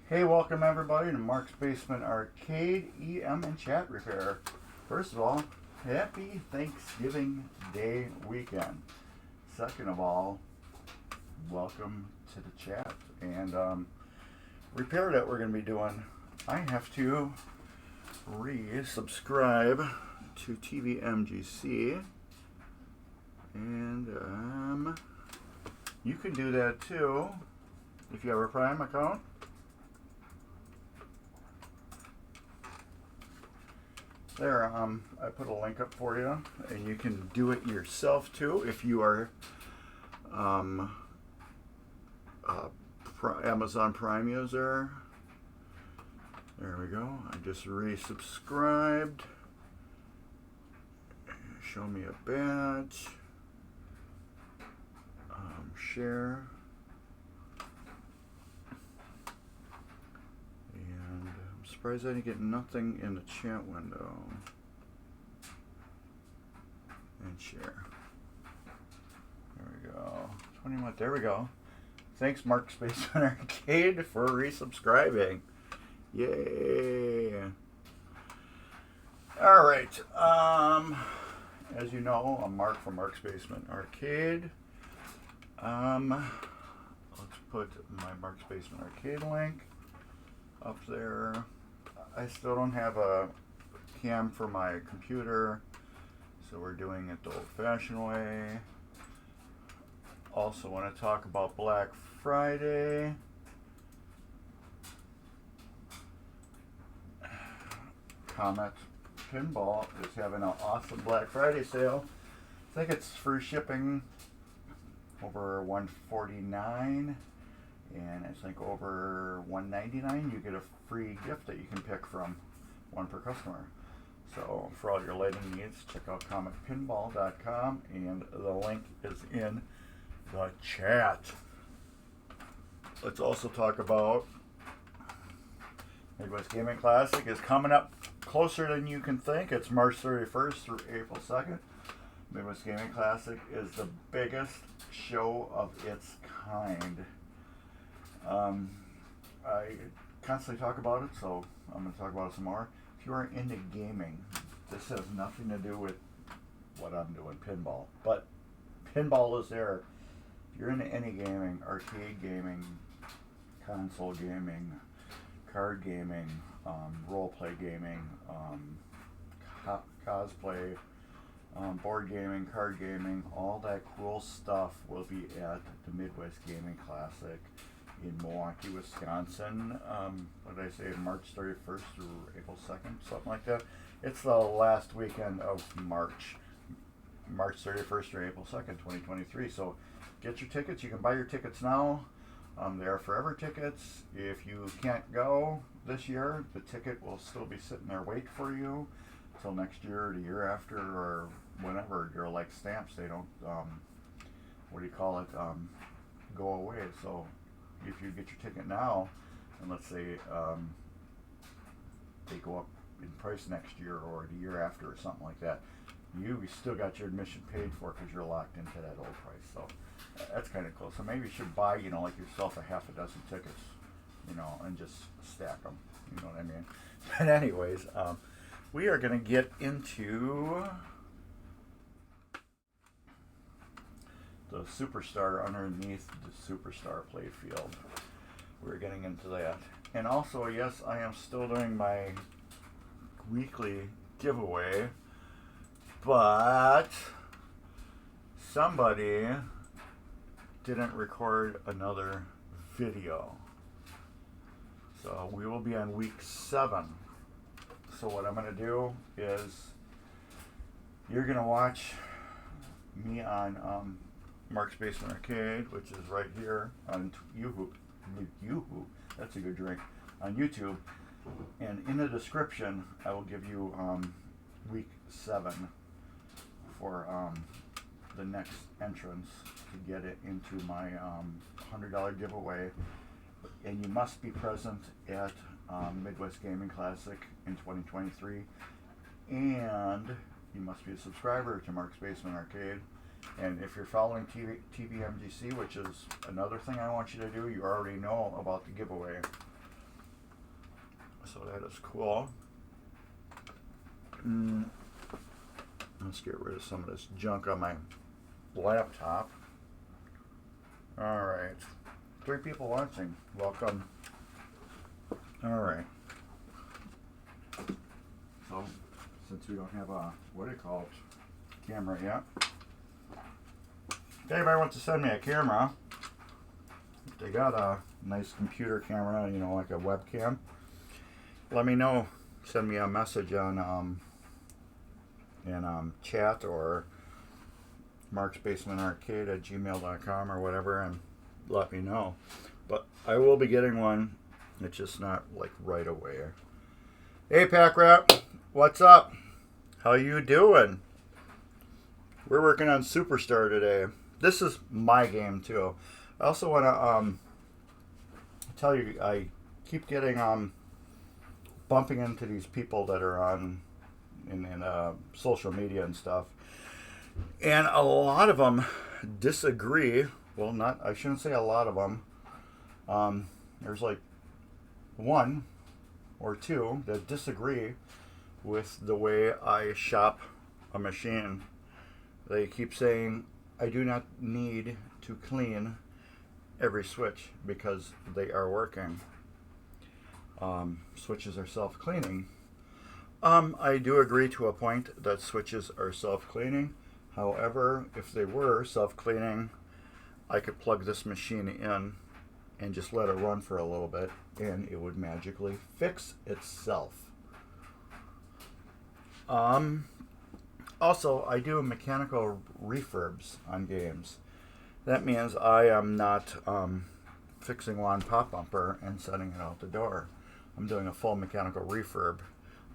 Hey, welcome everybody to Mark's Basement Arcade EM and Chat Repair. First of all, happy Thanksgiving Day weekend. Second of all, welcome to the chat. And repair that we're going to be doing, I have to resubscribe to tvMGC. And you can do that too if you have a Prime account. There, I put a link up for you, and you can do it yourself too if you are Amazon Prime user. There we go. I just resubscribed. Show me a badge. Share. And I'm surprised I didn't get nothing in the chat window. And share. There we go. 21. There we go. Thanks, Mark's Basement Arcade, for resubscribing. Yay! All right. As you know, I'm Mark from Mark's Basement Arcade. Let's put my Mark's Basement Arcade link up there. I still don't have a cam for my computer, so we're doing it the old-fashioned way. Also want to talk about Black Friday. Comet Pinball is having an awesome Black Friday sale. I think it's free shipping over $149, and I think over $199 you get a free gift that you can pick from, one per customer. So for all your lighting needs, check out cometpinball.com, and the link is in the chat. Let's also talk about Midwest Gaming Classic is coming up closer than you can think. It's March 31st through April 2nd. Midwest Gaming Classic is the biggest show of its kind. I constantly talk about it, so I'm going to talk about it some more. If you are into gaming, this has nothing to do with what I'm doing, pinball. But pinball is there. If you're into any gaming, arcade gaming, console gaming, card gaming, role-play gaming, cosplay, board gaming, card gaming, all that cool stuff will be at the Midwest Gaming Classic in Milwaukee, Wisconsin. What did I say, March 31st through April 2nd, something like that. It's the last weekend of March 31st through April 2nd, 2023. So get your tickets. You can buy your tickets now. They are forever tickets. If you can't go this year, the ticket will still be sitting there waiting for you until next year or the year after, or whenever. They're like stamps. They don't, go away. So if you get your ticket now, and let's say they go up in price next year or the year after or something like that, you still got your admission paid for because you're locked into that old price. So that's kind of cool. So maybe you should buy, like yourself a half a dozen tickets, and just stack them. You know what I mean? But anyways, we are going to get into the Superstar underneath the Superstar Playfield. We're getting into that. And also, yes, I am still doing my weekly giveaway, but somebody didn't record another video. So we will be on week 7. So what I'm going to do is you're going to watch me on Mark's Basement Arcade, which is right here on Yoo-hoo, that's a good drink, on YouTube. And in the description, I will give you week 7 for the next entrance to get it into my $100 giveaway. And you must be present at Midwest Gaming Classic in 2023, and you must be a subscriber to Mark's Basement Arcade. And if you're following tvMGC, which is another thing I want you to do, you already know about the giveaway. So that is cool. Let's get rid of some of this junk on my laptop. Alright. 3 people watching. Welcome. Alright. So, since we don't have a, what do you call it, camera yet. If anybody wants to send me a camera, if they got a nice computer camera, you know, like a webcam, let me know. Send me a message on in chat or marksbasementarcade@gmail.com or whatever, and let me know. But I will be getting one. It's just not like right away. Hey Pack Rat, what's up? How you doing? We're working on Superstar today. This is my game too. I also want to tell you, I keep getting bumping into these people that are on in social media and stuff, and a lot of them disagree. Well, not, I shouldn't say a lot of them. There's like 1 or 2 that disagree with the way I shop a machine. They keep saying I do not need to clean every switch because they are working. Switches are self-cleaning. I do agree to a point that switches are self-cleaning. However, if they were self-cleaning, I could plug this machine in and just let it run for a little bit, and it would magically fix itself. Also, I do mechanical refurbs on games. That means I am not fixing one pop bumper and sending it out the door. I'm doing a full mechanical refurb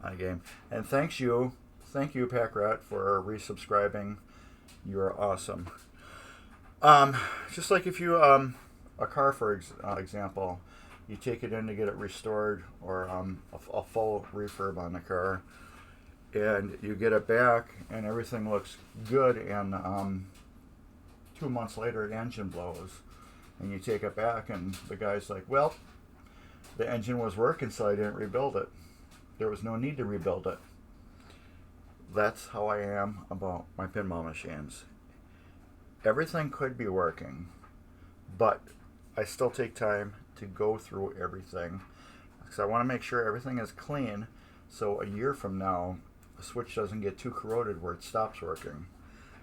on a game. And thank you, Pack Rat, for resubscribing. You are awesome. Just like if you, a car, for example, you take it in to get it restored, or a full refurb on the car, and you get it back and everything looks good, and 2 months later the engine blows, and you take it back and the guy's like, well, the engine was working, so I didn't rebuild it. There was no need to rebuild it. That's how I am about my pinball machines. Everything could be working, but I still take time to go through everything because I want to make sure everything is clean, so a year from now the switch doesn't get too corroded where it stops working.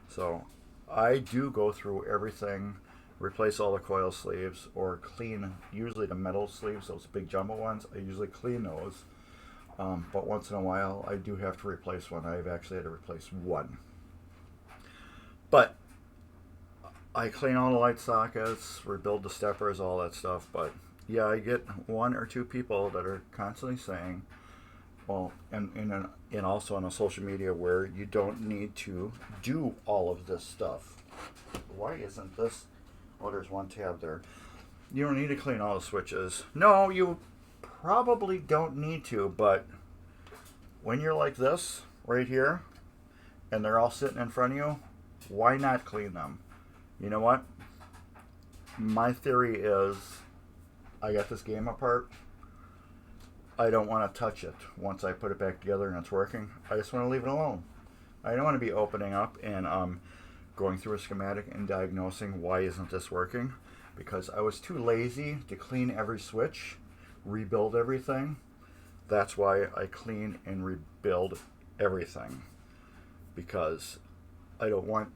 So I do go through everything, replace all the coil sleeves, or clean usually the metal sleeves, those big jumbo ones. I usually clean those, but once in a while I do have to replace one. I've actually had to replace 1. But I clean all the light sockets, rebuild the steppers, all that stuff. But yeah, I get 1 or 2 people that are constantly saying, well, and also on a social media, where you don't need to do all of this stuff. Why isn't this? Oh, there's 1 tab there. You don't need to clean all the switches. No, you probably don't need to, but when you're like this right here and they're all sitting in front of you, why not clean them? You know what? My theory is, I got this game apart. I don't want to touch it once I put it back together and it's working. I just want to leave it alone. I don't want to be opening up and going through a schematic and diagnosing why isn't this working, because I was too lazy to clean every switch, rebuild everything. That's why I clean and rebuild everything, because I don't want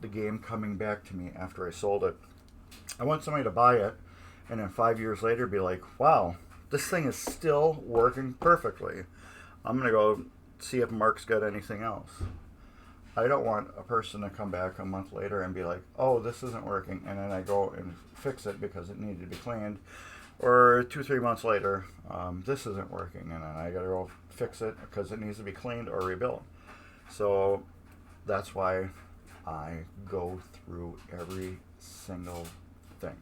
the game coming back to me after I sold it. I want somebody to buy it and then 5 years later be like, wow, this thing is still working perfectly. I'm going to go see if Mark's got anything else. I don't want a person to come back a month later and be like, oh, this isn't working, and then I go and fix it because it needed to be cleaned. Or 2-3 months later, this isn't working, and then I got to go fix it because it needs to be cleaned or rebuilt. So that's why I go through every single thing.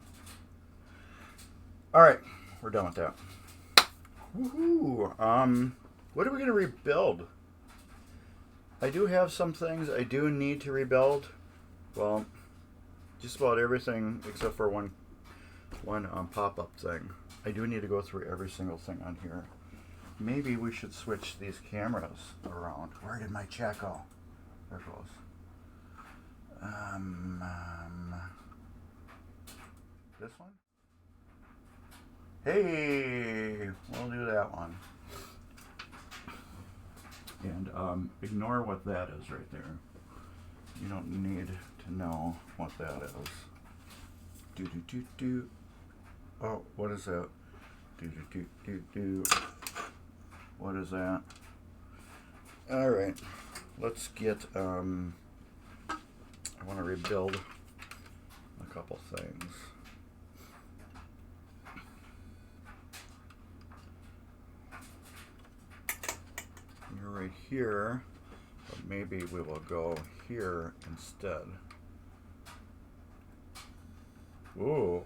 All right, we're done with that. Woohoo! What are we going to rebuild? I do have some things I do need to rebuild. Well, just about everything except for one pop-up thing. I do need to go through every single thing on here. maybe we should switch these cameras around. Where did my chat go? There it goes. This one? Hey, we'll do that one. And ignore what that is right there. You don't need to know what that is. Do do do do. Oh, what is that? Do do do do do. What is that? All right, let's get. I want to rebuild a couple things. You're right here, but maybe we will go here instead. Whoa.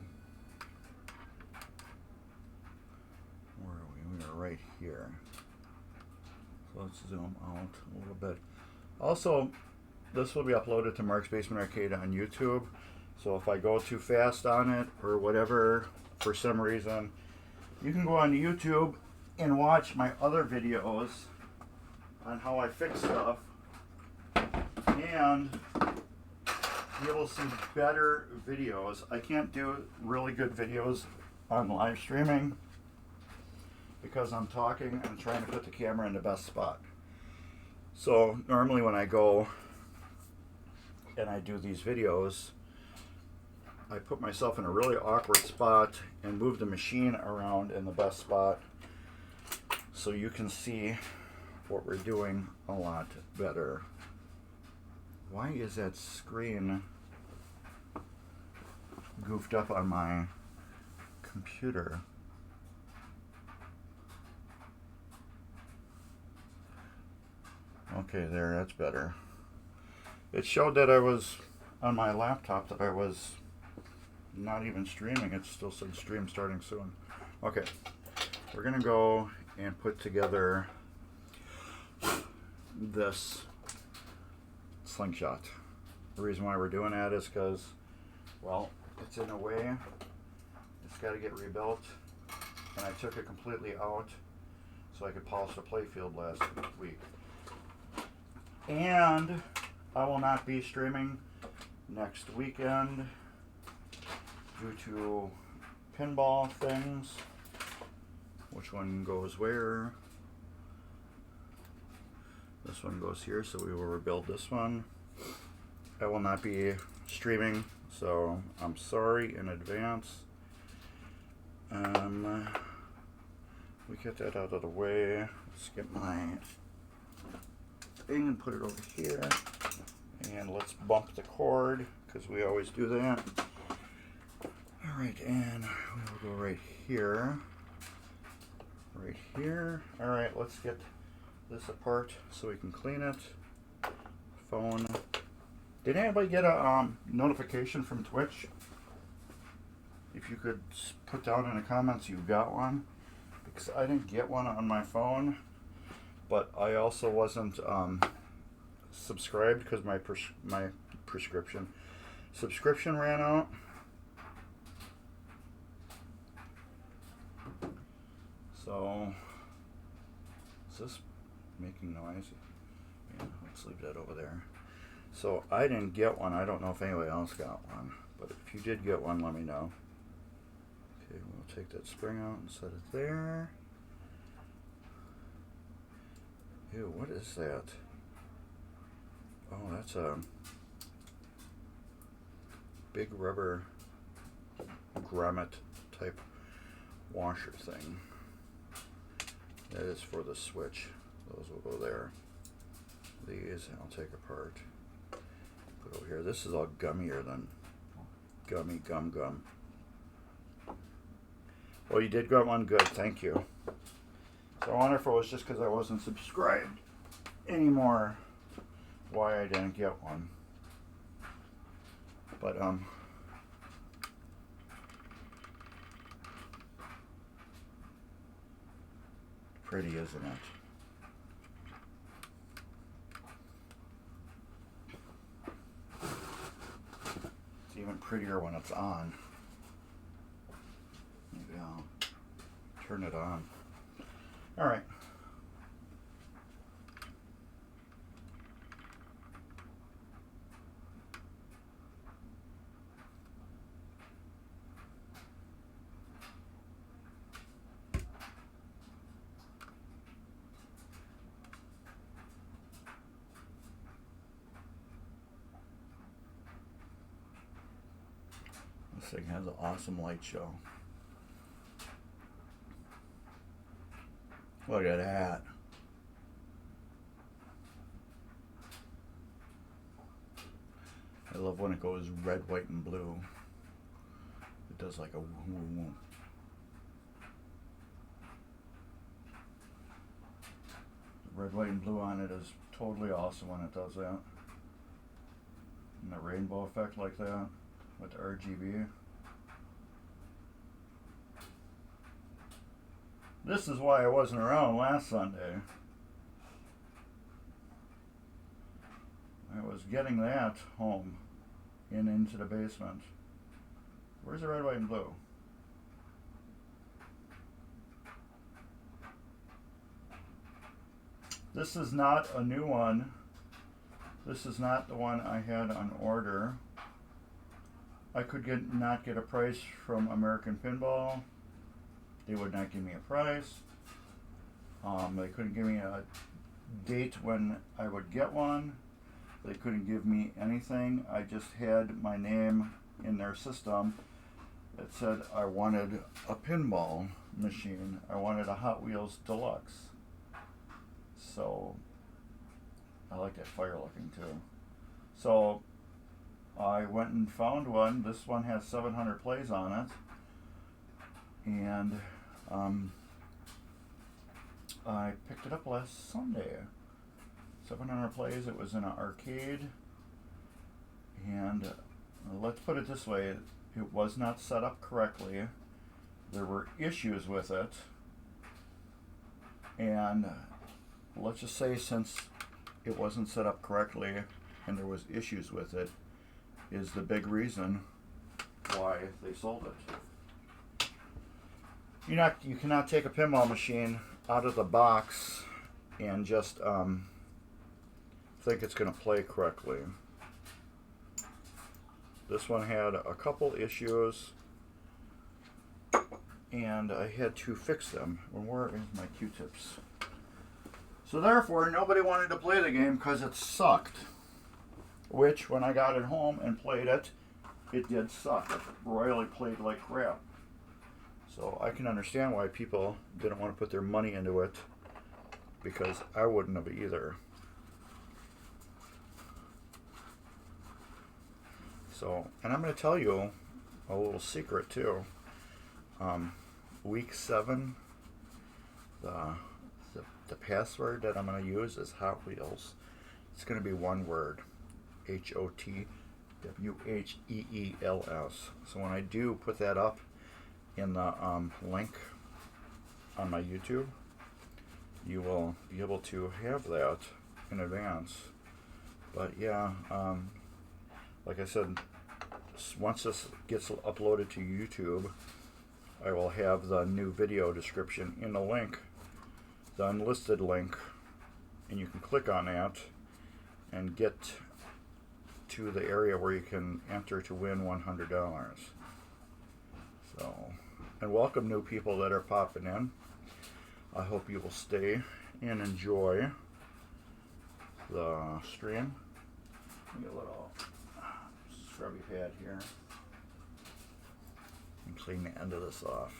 Where are we? We are right here. So let's zoom out a little bit. Also, this will be uploaded to Mark's Basement Arcade on YouTube. So if I go too fast on it or whatever, for some reason, you can go on YouTube and watch my other videos on how I fix stuff, and you will see better videos. I can't do really good videos on live streaming because I'm talking and trying to put the camera in the best spot. So normally when I go and I do these videos, I put myself in a really awkward spot and move the machine around in the best spot so you can see what we're doing a lot better. Why is that screen goofed up on my computer? Okay, there, that's better. It showed that I was on my laptop, that I was not even streaming. It still said stream starting soon. Okay, we're gonna go and put together this slingshot. The reason why we're doing that is because, well, it's in a way, it's got to get rebuilt, and I took it completely out so I could polish the Playfield last week. And I will not be streaming next weekend due to pinball things. Which one goes where? This one goes here, so we will rebuild this one. I will not be streaming, so I'm sorry in advance. We get that out of the way. Let's get my thing and put it over here. And let's bump the cord, because we always do that. Alright, and we will go right here. Right here. Alright, let's get this apart so we can clean it. Phone. Did anybody get a notification from Twitch? If you could put down in the comments you got one, because I didn't get one on my phone, but I also wasn't subscribed because my subscription ran out. So is this making noise? Yeah, let's leave that over there. So I didn't get one. I don't know if anybody else got one, but if you did get one, let me know. Okay, we'll take that spring out and set it there. Ew, what is that? Oh, that's a big rubber grommet type washer thing. That is for the switch. Those will go there. These I'll take apart. Put over here. This is all gummier than gummy gum. Well, you did get one. Good, thank you. So I wonder if it was just because I wasn't subscribed anymore why I didn't get one. But pretty, isn't it? It's even prettier when it's on. Maybe I'll turn it on. All right, This thing has an awesome light show. Look at that. I love when it goes red, white, and blue. It does like a woo woo. The red, white, and blue on it is totally awesome when it does that. And the rainbow effect like that with the RGB. This is why I wasn't around last Sunday. I was getting that home and into the basement. Where's the red, white, and blue? This is not a new one. This is not the one I had on order. I could not get a price from American Pinball. They would not give me a price. They couldn't give me a date when I would get one. They couldn't give me anything. I just had my name in their system that said I wanted a pinball machine. I wanted a Hot Wheels Deluxe. So I like that fire looking too. So I went and found one. This one has 700 plays on it. And I picked it up last Sunday. 700 plays. It was in an arcade. And let's put it this way. It was not set up correctly. There were issues with it. And let's just say since it wasn't set up correctly and there was issues with it is the big reason why they sold it. You cannot take a pinball machine out of the box and just think it's going to play correctly. This one had a couple issues and I had to fix them. Where is my Q-tips? So therefore, nobody wanted to play the game because it sucked. Which, when I got it home and played it, it did suck. It royally played like crap. So I can understand why people didn't want to put their money into it, because I wouldn't have either. So, and I'm going to tell you a little secret too. Week 7, the password that I'm going to use is Hot Wheels. It's going to be one word, HOTWHEELS. So when I do put that up in the link on my YouTube, you will be able to have that in advance. But yeah, like I said, once this gets uploaded to YouTube, I will have the new video description in the link, the unlisted link, and you can click on that and get to the area where you can enter to win $100. So, and welcome new people that are popping in. I hope you will stay and enjoy the stream. Let me get a little scrubby pad here and clean the end of this off.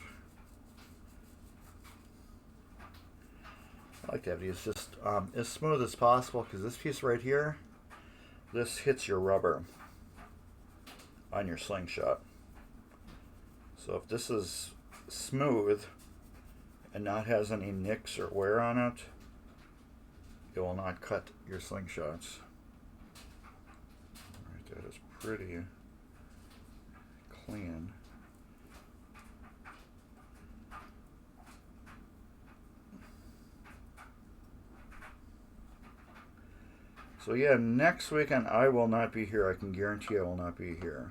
I like to have these just as smooth as possible, because this piece right here, this hits your rubber on your slingshot. So if this is smooth and not has any nicks or wear on it, it will not cut your slingshots. Alright, that is pretty clean. So yeah, next weekend I will not be here. I can guarantee I will not be here.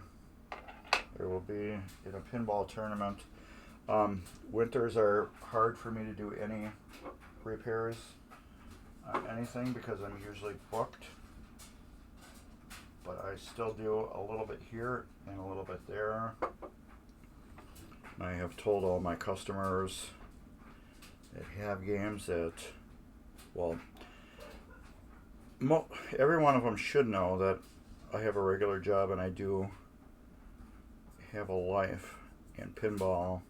There will be in a pinball tournament. Winters are hard for me to do any repairs on anything because I'm usually booked. But I still do a little bit here and a little bit there. I have told all my customers that have games that, well, every one of them should know that I have a regular job and I do have a life, and pinball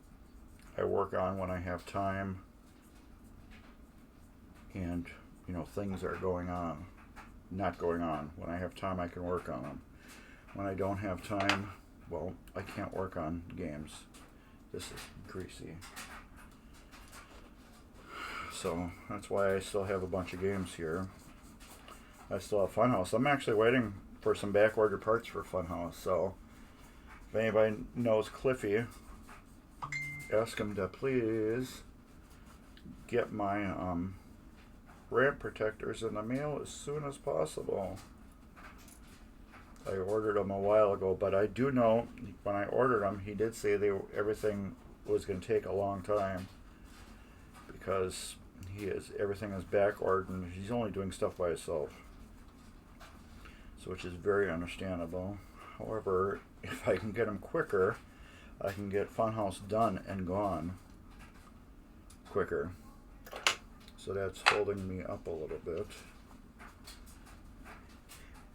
I work on when I have time, and you know, things are going on, not going on. When I have time, I can work on them. When I don't have time, well, I can't work on games. This is greasy. So that's why I still have a bunch of games here. I still have Funhouse. I'm actually waiting for some back order parts for Funhouse. So if anybody knows Cliffy, ask him to please get my ramp protectors in the mail as soon as possible. I ordered them a while ago, but I do know when I ordered them, he did say everything was going to take a long time because everything is back ordered and he's only doing stuff by himself, so which is very understandable. However, if I can get them quicker, I can get Funhouse done and gone quicker. So that's holding me up a little bit.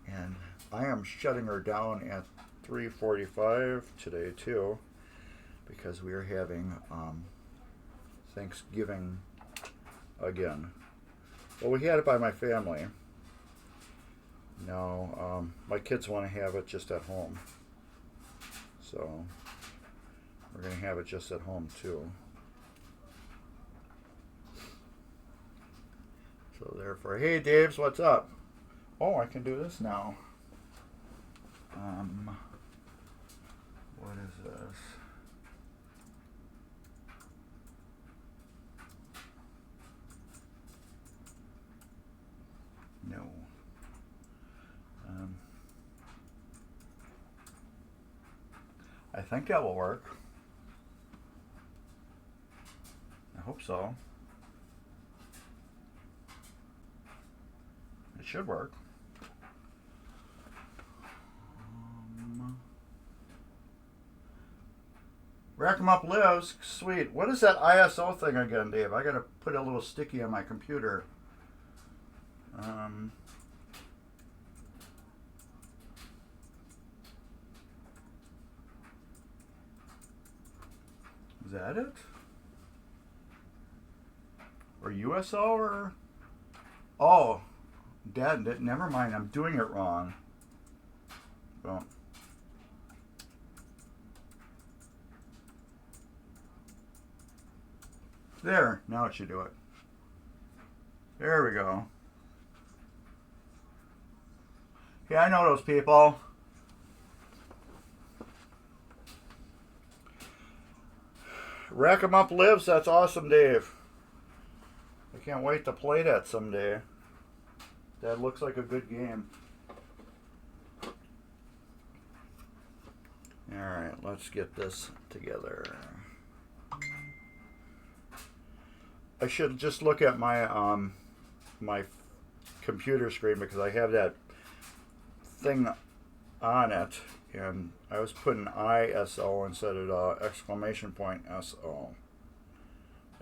And I am shutting her down at 3:45 today too, because we are having Thanksgiving again. Well, we had it by my family. Now my kids want to have it just at home, so we're going to have it just at home too. So therefore, hey Daves, what's up? Oh, I can do this now. What is this? No. I think that will work. I hope so. It should work. Rack 'em Up lives. Sweet. What is that ISO thing again, Dave? I gotta put a little sticky on my computer. Is that it? Or USO or? Oh, Dad, never mind. I'm doing it wrong. Well. There, now it should do it. There we go. Yeah, I know those people. Rack 'em Up lives, that's awesome, Dave. I can't wait to play that someday. That looks like a good game. Alright, let's get this together. I should just look at my my computer screen because I have that thing on it, and I was putting ISO instead of exclamation point SO.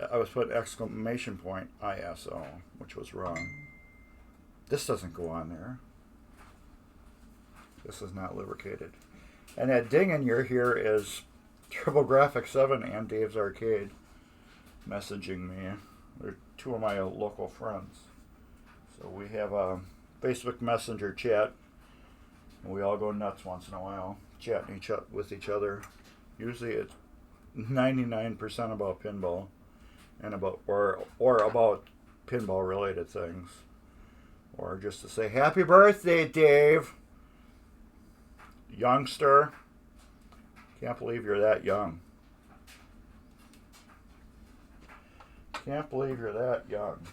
I was putting exclamation point ISO, which was wrong. This doesn't go on there. This is not lubricated. And that ding in your here is TurboGrafx-7 and Dave's Arcade messaging me. They're two of my local friends. So we have a Facebook Messenger chat, and we all go nuts once in a while, chatting with each other. Usually it's 99% about pinball and about or about pinball related things, or just to say happy birthday, Dave, youngster. Can't believe you're that young. Can't believe you're that young.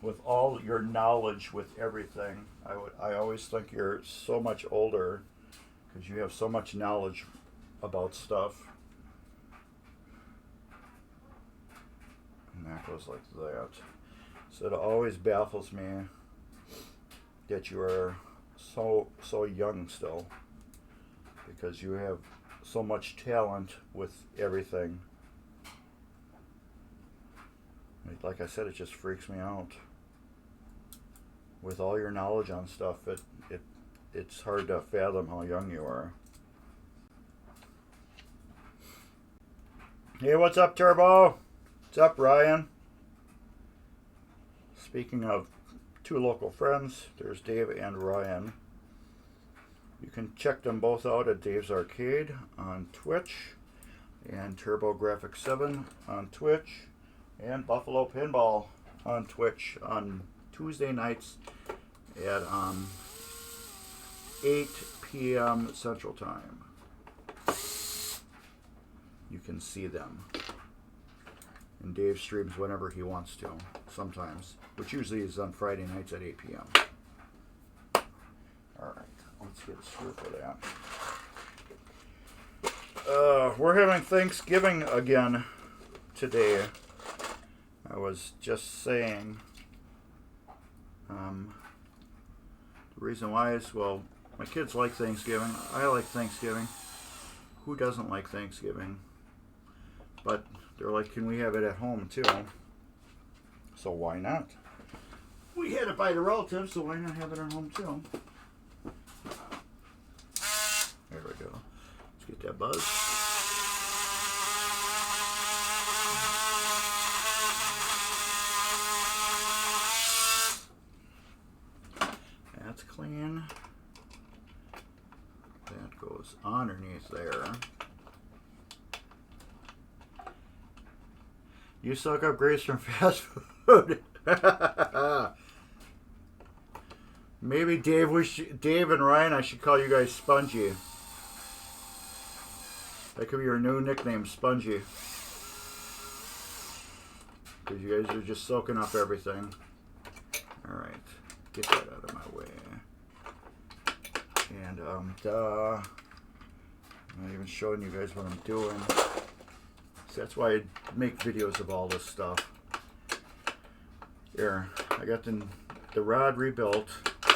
With all your knowledge with everything, I always think you're so much older because you have so much knowledge about stuff. And that goes like that. So it always baffles me that you are so young still, because you have so much talent with everything. Like I said, it just freaks me out. With all your knowledge on stuff, it's hard to fathom how young you are. Hey, what's up, Turbo? What's up, Ryan? Speaking of two local friends, there's Dave and Ryan. You can check them both out at Dave's Arcade on Twitch, and TurboGrafx7 on Twitch, and Buffalo Pinball on Twitch on Tuesday nights at 8 p.m. Central Time. You can see them. And Dave streams whenever he wants to, sometimes, which usually is on Friday nights at 8 p.m. Alright, let's get a screw for that. We're having Thanksgiving again today. I was just saying, the reason why is, well, my kids like Thanksgiving. I like Thanksgiving. Who doesn't like Thanksgiving? But they're like, can we have it at home too? So why not? We had it by the relatives, so why not have it at home too? There we go. Let's get that buzz. That's clean. That goes underneath there. You suck up grapes from fast food. Maybe Dave and Ryan, I should call you guys Spongy. That could be your new nickname, Spongy. Because you guys are just soaking up everything. Alright, get that out of my way. And, I'm not even showing you guys what I'm doing. So that's why I make videos of all this stuff. Here, I got the rod rebuilt,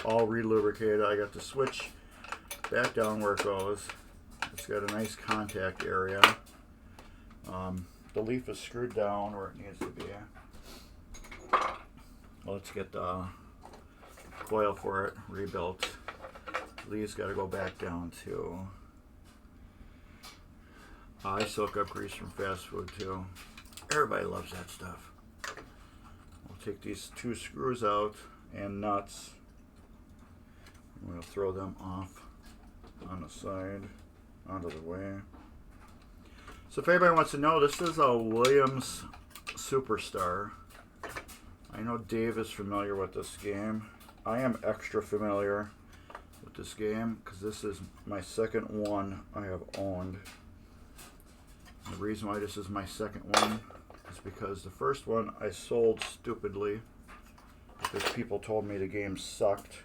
all relubricated. I got the switch back down where it goes. It's got a nice contact area. The leaf is screwed down where it needs to be. Let's get the coil for it rebuilt. Leaf's got to go back down too. I soak up grease from fast food too. Everybody loves that stuff. We'll take these two screws out and nuts. We'll throw them off on the side, out of the way. So if anybody wants to know, this is a Williams Superstar. I know Dave is familiar with this game. I am extra familiar with this game because this is my second one I have owned. The reason why this is my second one is because the first one I sold stupidly because people told me the game sucked.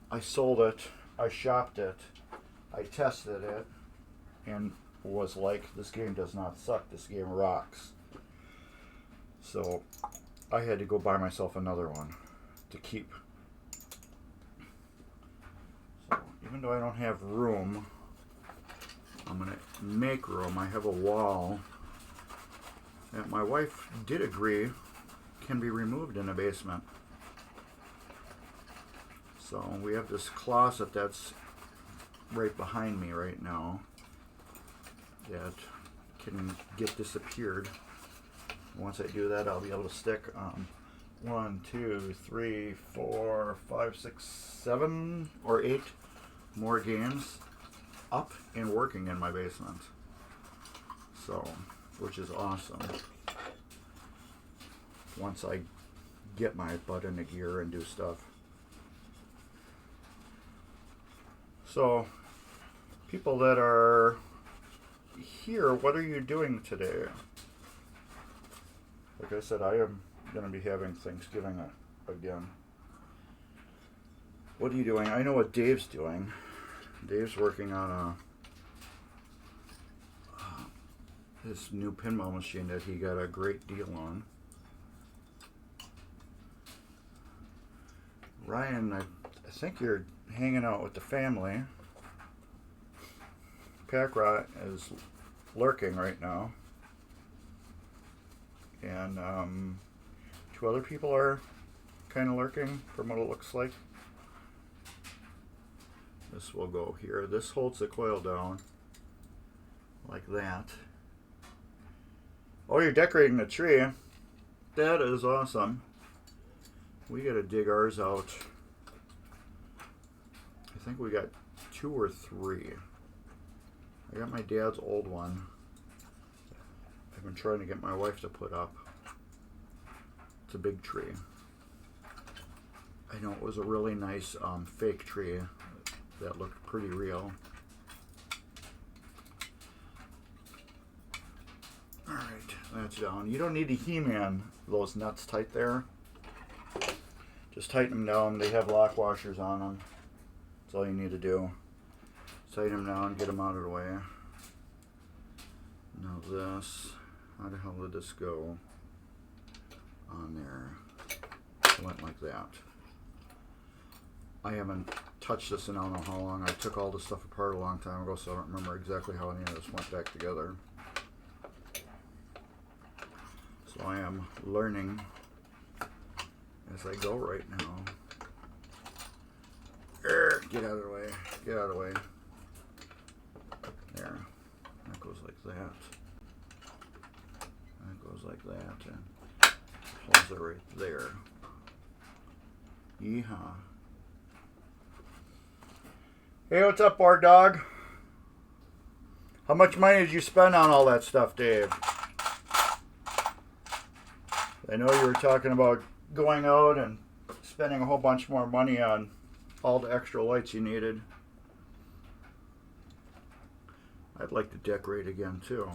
I sold it, I shopped it, I tested it, and was like, this game does not suck, this game rocks. So I had to go buy myself another one to keep. So even though I don't have room, I'm going to make room. I have a wall that my wife did agree can be removed in the basement. So we have this closet that's right behind me right now that can get disappeared. Once I do that, I'll be able to stick 1, 2, 3, 4, 5, 6, 7 or 8 more games up and working in my basement. So, which is awesome. Once I get my butt into gear and do stuff. So, people that are here, what are you doing today? Like I said, I am going to be having Thanksgiving again. What are you doing? I know what Dave's doing. Dave's working on this new pinball machine that he got a great deal on. Ryan, I think you're hanging out with the family. Packrot is lurking right now. And 2 other people are kind of lurking from what it looks like. This will go here. This holds the coil down. like that. Oh, you're decorating the tree. That is awesome. We gotta dig ours out. I think we got 2 or 3. I got my dad's old one. I've been trying to get my wife to put up. It's a big tree. I know it was a really nice fake tree that looked pretty real. Alright, that's down. You don't need to He-Man those nuts tight there. Just tighten them down. They have lock washers on them. That's all you need to do. Tighten them down, get them out of the way. Now this, how the hell did this go on there? It went like that. I haven't touched this in I don't know how long. I took all this stuff apart a long time ago, so I don't remember exactly how any of this went back together. So I am learning as I go right now. Get out of the way. Get out of the way. There. That goes like that. That goes like that. And holds it right there. Yeehaw. Hey, what's up, Board Dog? How much money did you spend on all that stuff, Dave? I know you were talking about going out and spending a whole bunch more money on all the extra lights you needed. I'd like to decorate again, too.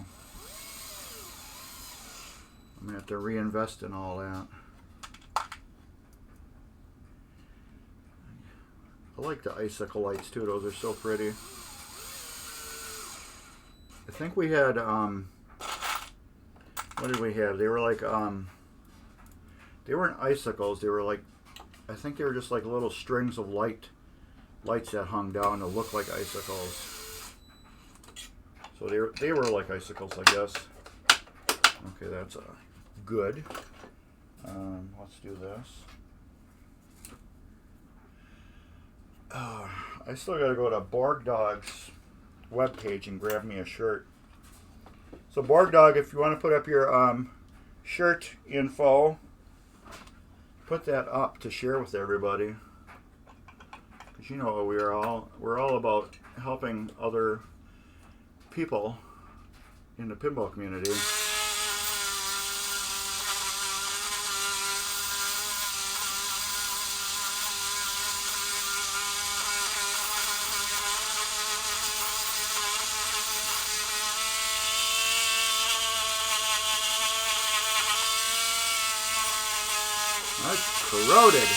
I'm going to have to reinvest in all that. I like the icicle lights, too. Those are so pretty. I think we had, what did we have? They were like, they weren't icicles. They were like, I think they were just like little strings of lights that hung down to look like icicles. So they were like icicles, I guess. Okay, that's good. Let's do this. I still gotta go to Borg Dog's webpage and grab me a shirt. So Borg Dog, if you want to put up your shirt info, put that up to share with everybody. Because you know we're all about helping other people in the pinball community. That's corroded.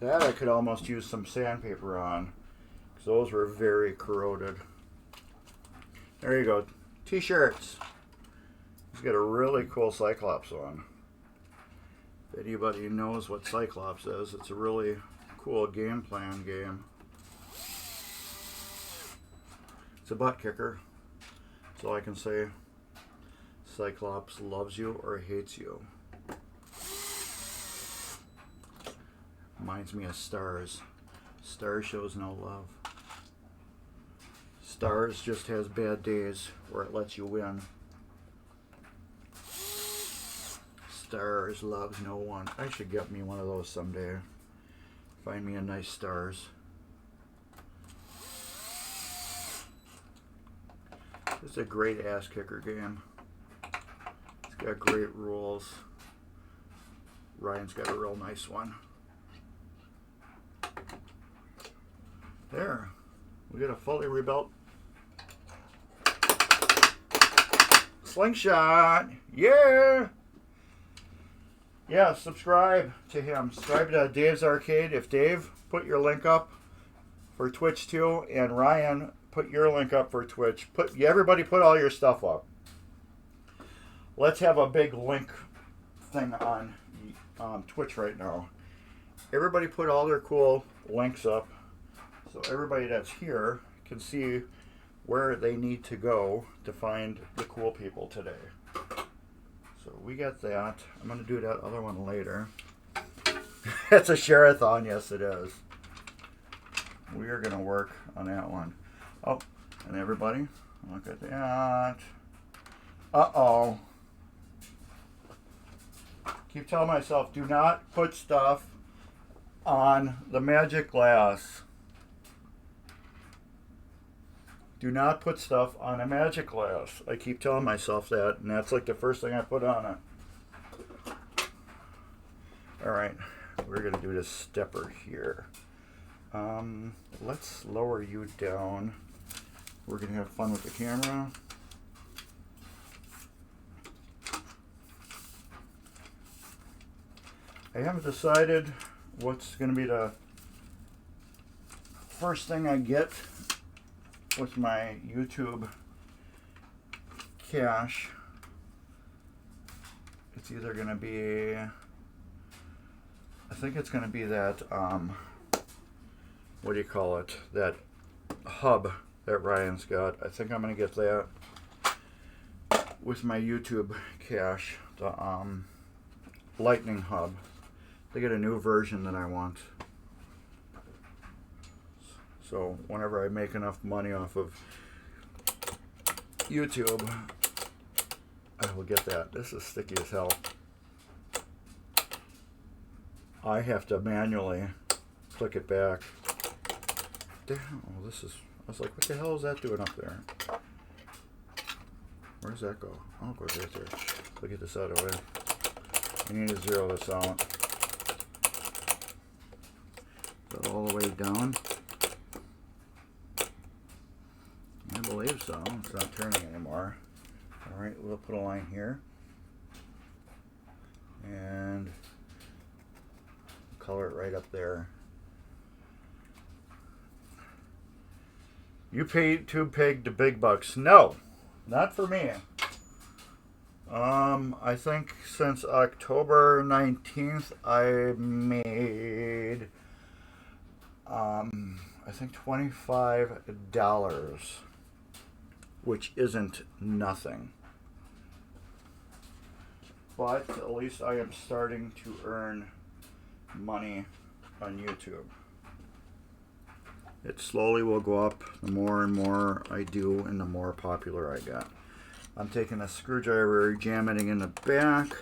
That I could almost use some sandpaper on, because those were very corroded. There you go. T-shirts. He's got a really cool Cyclops one. If anybody knows what Cyclops is, it's a really cool game plan game. It's a butt kicker. That's all I can say. Cyclops loves you or hates you. Reminds me of Stars. Stars shows no love. Stars just has bad days where it lets you win. Stars loves no one. I should get me one of those someday. Find me a nice Stars. It's a great ass kicker game. It's got great rules. Ryan's got a real nice one. There, we got a fully rebuilt slingshot. Yeah! Subscribe to him. Subscribe to Dave's Arcade. If Dave put your link up for Twitch too, and Ryan, put your link up for Twitch. Everybody put all your stuff up. Let's have a big link thing on Twitch right now. Everybody put all their cool links up so everybody that's here can see where they need to go to find the cool people today. So we got that. I'm going to do that other one later. It's a share-a-thon. Yes, it is. We are going to work on that one. Oh, and everybody, look at that. Uh-oh. Keep telling myself, do not put stuff on the magic glass. Do not put stuff on a magic glass. I keep telling myself that, and that's like the first thing I put on it. All right, we're going to do this stepper here. Let's lower you down. We're going to have fun with the camera. I haven't decided what's going to be the first thing I get with my YouTube cash. It's either going to be, I think it's going to be that, what do you call it, that hub that Ryan's got. I think I'm going to get that with my YouTube cash, the Lightning hub. They get a new version that I want. So whenever I make enough money off of YouTube, I will get that. This is sticky as hell. I have to manually click it back. Damn, this is, I was like, what the hell is that doing up there? Where does that go? Oh, it goes right there. We'll get this out of the way. I need to zero this out. Go all the way down. I believe so. It's not turning anymore. Alright, we'll put a line here. And color it right up there. You paid the big bucks. No, not for me. I think since October 19th, I made, I think $25, which isn't nothing. But at least I am starting to earn money on YouTube. It slowly will go up the more and more I do and the more popular I get. I'm taking a screwdriver, jamming it in the back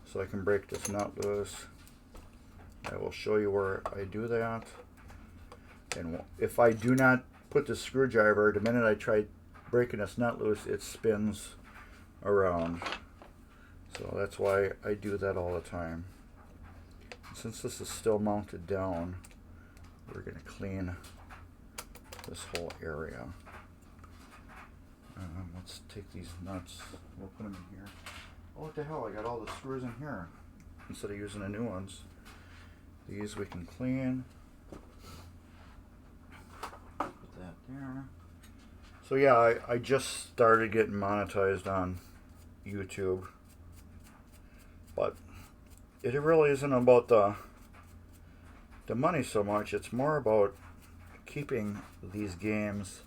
so I can break this nut loose. I will show you where I do that. And if I do not put the screwdriver, the minute I try breaking this nut loose, it spins around. So that's why I do that all the time. Since this is still mounted down, we're going to clean this whole area. Let's take these nuts. We'll put them in here. Oh, what the hell? I got all the screws in here instead of using the new ones. These we can clean. Put that there. So yeah, I just started getting monetized on YouTube. But it really isn't about the money so much. It's more about keeping these games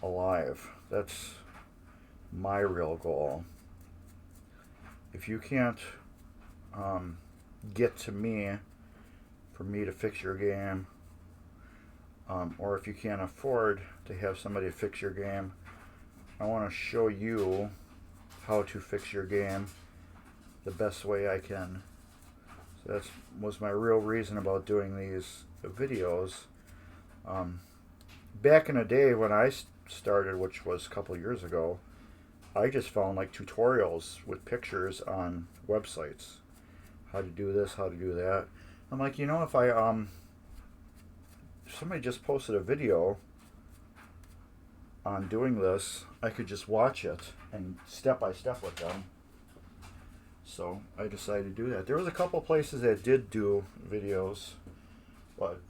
alive. That's my real goal. If you can't get to me for me to fix your game, or if you can't afford to have somebody fix your game, I want to show you how to fix your game the best way I can. So that was my real reason about doing these videos. Back in the day when I started, which was a couple years ago, I just found like tutorials with pictures on websites. How to do this, how to do that. I'm like, you know, if somebody just posted a video on doing this, I could just watch it and step by step with them. So I decided to do that. There was a couple places that did do videos, but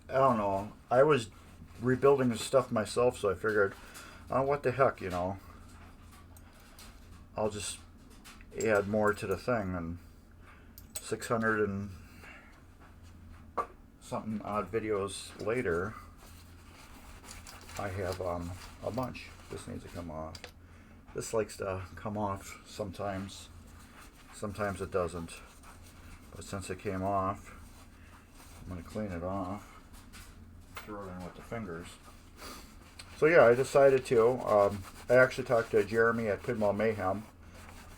I don't know. I was rebuilding the stuff myself, so I figured, oh, what the heck, you know. I'll just add more to the thing, and 600 and something odd videos later, I have a bunch. This needs to come off. This likes to come off sometimes. Sometimes it doesn't. But since it came off, I'm going to clean it off. Throw it in with the fingers. So yeah, I decided to. I actually talked to Jeremy at Pinball Mayhem.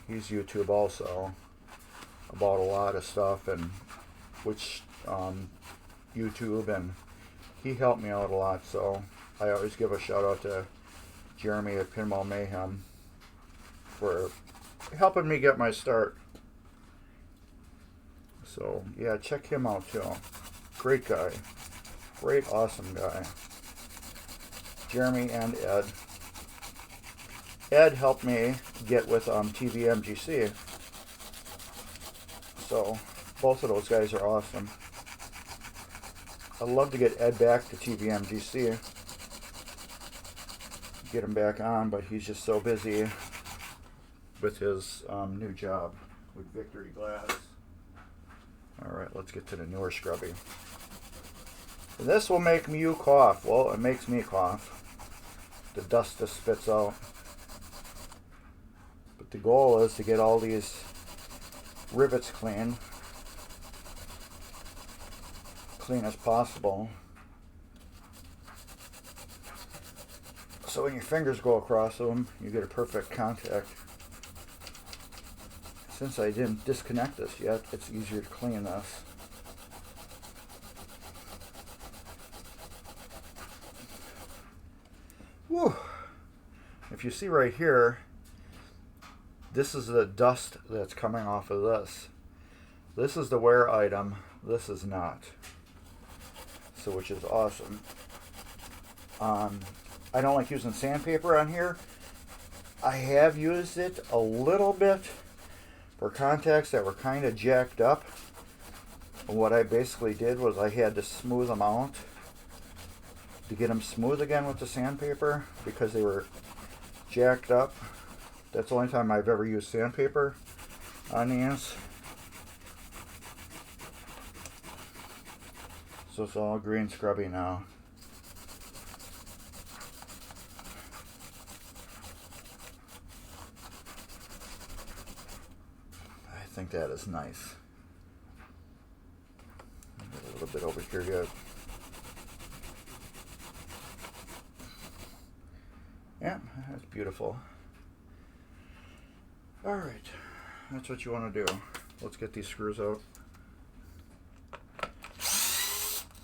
He's YouTube also. About a lot of stuff, and which YouTube, and he helped me out a lot, so I always give a shout out to Jeremy at Pinball Mayhem for helping me get my start. So yeah, check him out too. Great guy. Great, awesome guy. Jeremy and Ed. Ed helped me get with tvMGC. So both of those guys are awesome. I'd love to get Ed back to tvMGC. Get him back on, but he's just so busy with his new job with Victory Glass. Alright, let's get to the newer scrubby. This will make you cough. Well, it makes me cough. The dust just spits out. But the goal is to get all these rivets clean as possible. So when your fingers go across them, you get a perfect contact. Since I didn't disconnect this yet, it's easier to clean this. Whew. If you see right here, this is the dust that's coming off of this. This is the wear item. This is not. So, which is awesome. I don't like using sandpaper on here. I have used it a little bit for contacts that were kind of jacked up. What I basically did was I had to smooth them out to get them smooth again with the sandpaper because they were jacked up. That's the only time I've ever used sandpaper on these. So it's all green scrubby now. I think that is nice. Get a little bit over here yet. Yeah, that's beautiful. Alright, that's what you want to do. Let's get these screws out.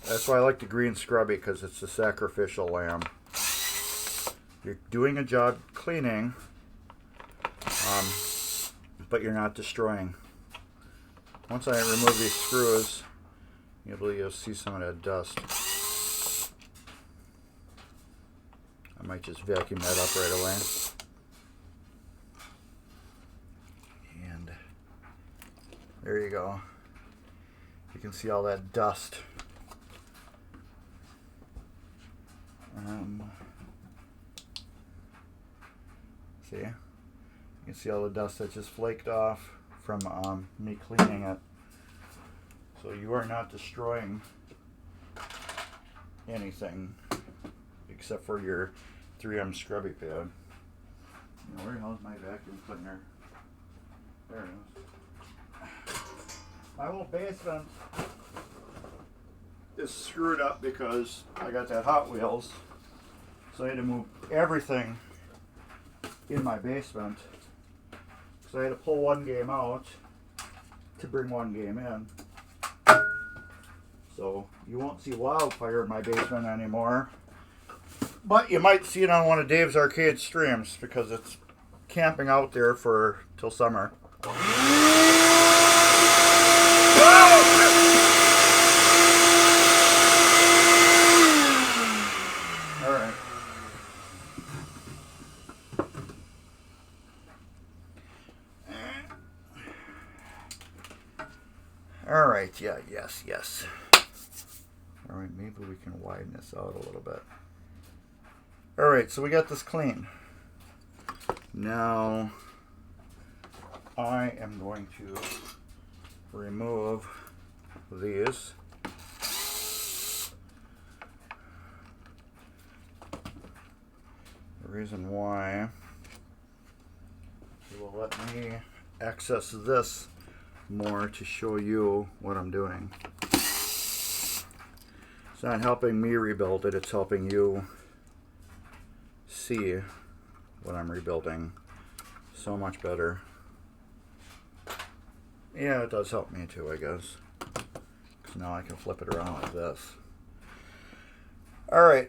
That's why I like the green scrubby, because it's the sacrificial lamb. You're doing a job cleaning, but you're not destroying. Once I remove these screws, you'll see some of that dust. I might just vacuum that up right away. And there you go. You can see all that dust. See? You can see all the dust that just flaked off from me cleaning it. So you are not destroying anything except for your 3M scrubby pad. Now, where the hell is my vacuum cleaner? There it is. My whole basement is screwed up because I got that Hot Wheels. So I had to move everything in my basement. So I had to pull one game out to bring one game in. So you won't see Wildfire in my basement anymore. But you might see it on one of Dave's arcade streams because it's camping out there for till summer. Alright. Alright, yeah, yes. All right, maybe we can widen this out a little bit. All right, so we got this clean. Now I am going to remove these. The reason why it will let me access this more to show you what I'm doing. It's not helping me rebuild it, it's helping you see what I'm rebuilding so much better. Yeah, it does help me too, I guess. Because now I can flip it around like this. Alright.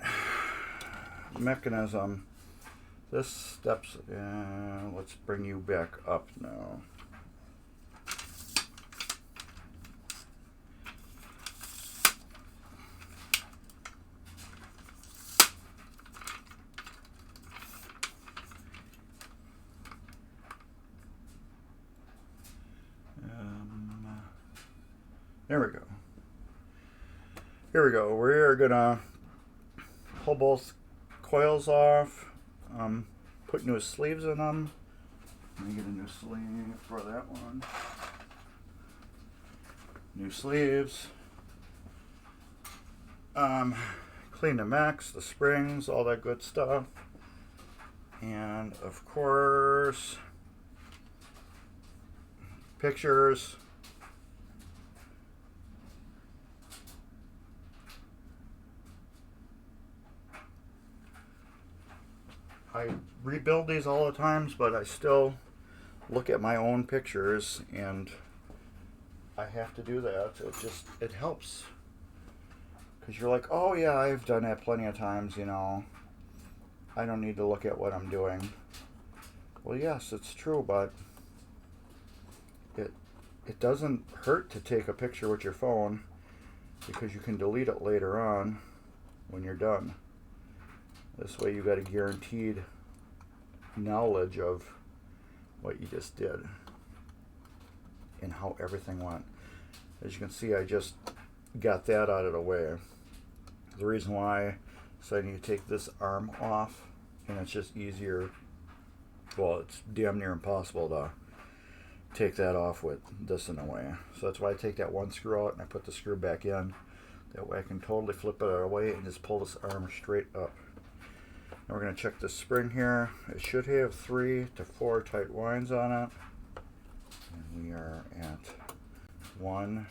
Mechanism. This steps, let's bring you back up now. There we go. Here we go. We're gonna pull both coils off, put new sleeves in them. Let me get a new sleeve for that one. New sleeves. Clean the mechs, the springs, all that good stuff. And of course, pictures. I rebuild these all the times, but I still look at my own pictures, and I have to do that. It helps. Because you're like, oh yeah, I've done that plenty of times, you know. I don't need to look at what I'm doing. Well, yes, it's true, but it doesn't hurt to take a picture with your phone, because you can delete it later on when you're done. This way you got a guaranteed knowledge of what you just did and how everything went. As you can see, I just got that out of the way. The reason why is I need to take this arm off, and it's just easier. Well, it's damn near impossible to take that off with this in the way. So that's why I take that one screw out and I put the screw back in. That way I can totally flip it away and just pull this arm straight up. Now we're going to check the spring here. It should have 3 to 4 tight winds on it. And we are at 1,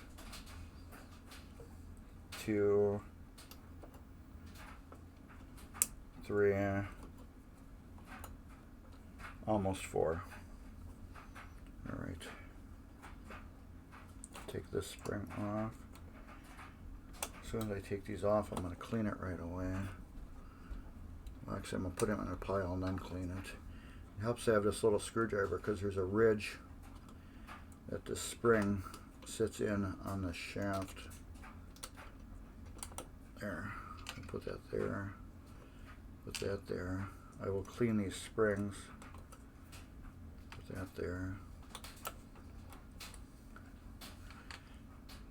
2, 3, almost 4. Alright. Take this spring off. As soon as I take these off, I'm going to clean it right away. Well, actually, I'm going to put it in a pile and then clean it. It helps to have this little screwdriver because there's a ridge that the spring sits in on the shaft. There. Put that there. Put that there. I will clean these springs. Put that there.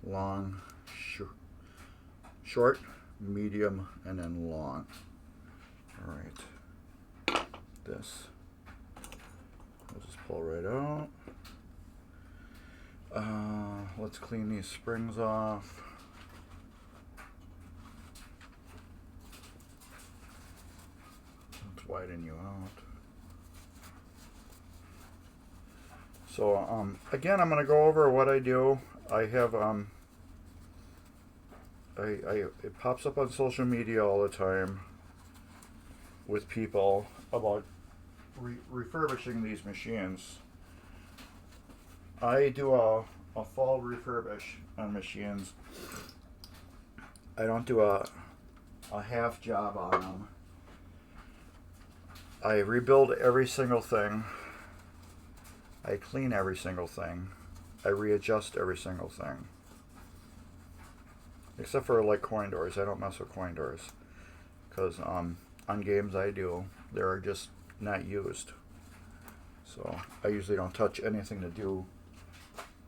Long, short, medium, and then long. Alright, this, I'll just pull right out. Let's clean these springs off. Let's widen you out. So, again, I'm going to go over what I do. I have, it pops up on social media all the time with people about refurbishing these machines. I do a full refurbish on machines. I don't do a half job on them. I rebuild every single thing. I clean every single thing. I readjust every single thing. Except for like coin doors. I don't mess with coin doors. Because on games I do, they're just not used. So I usually don't touch anything to do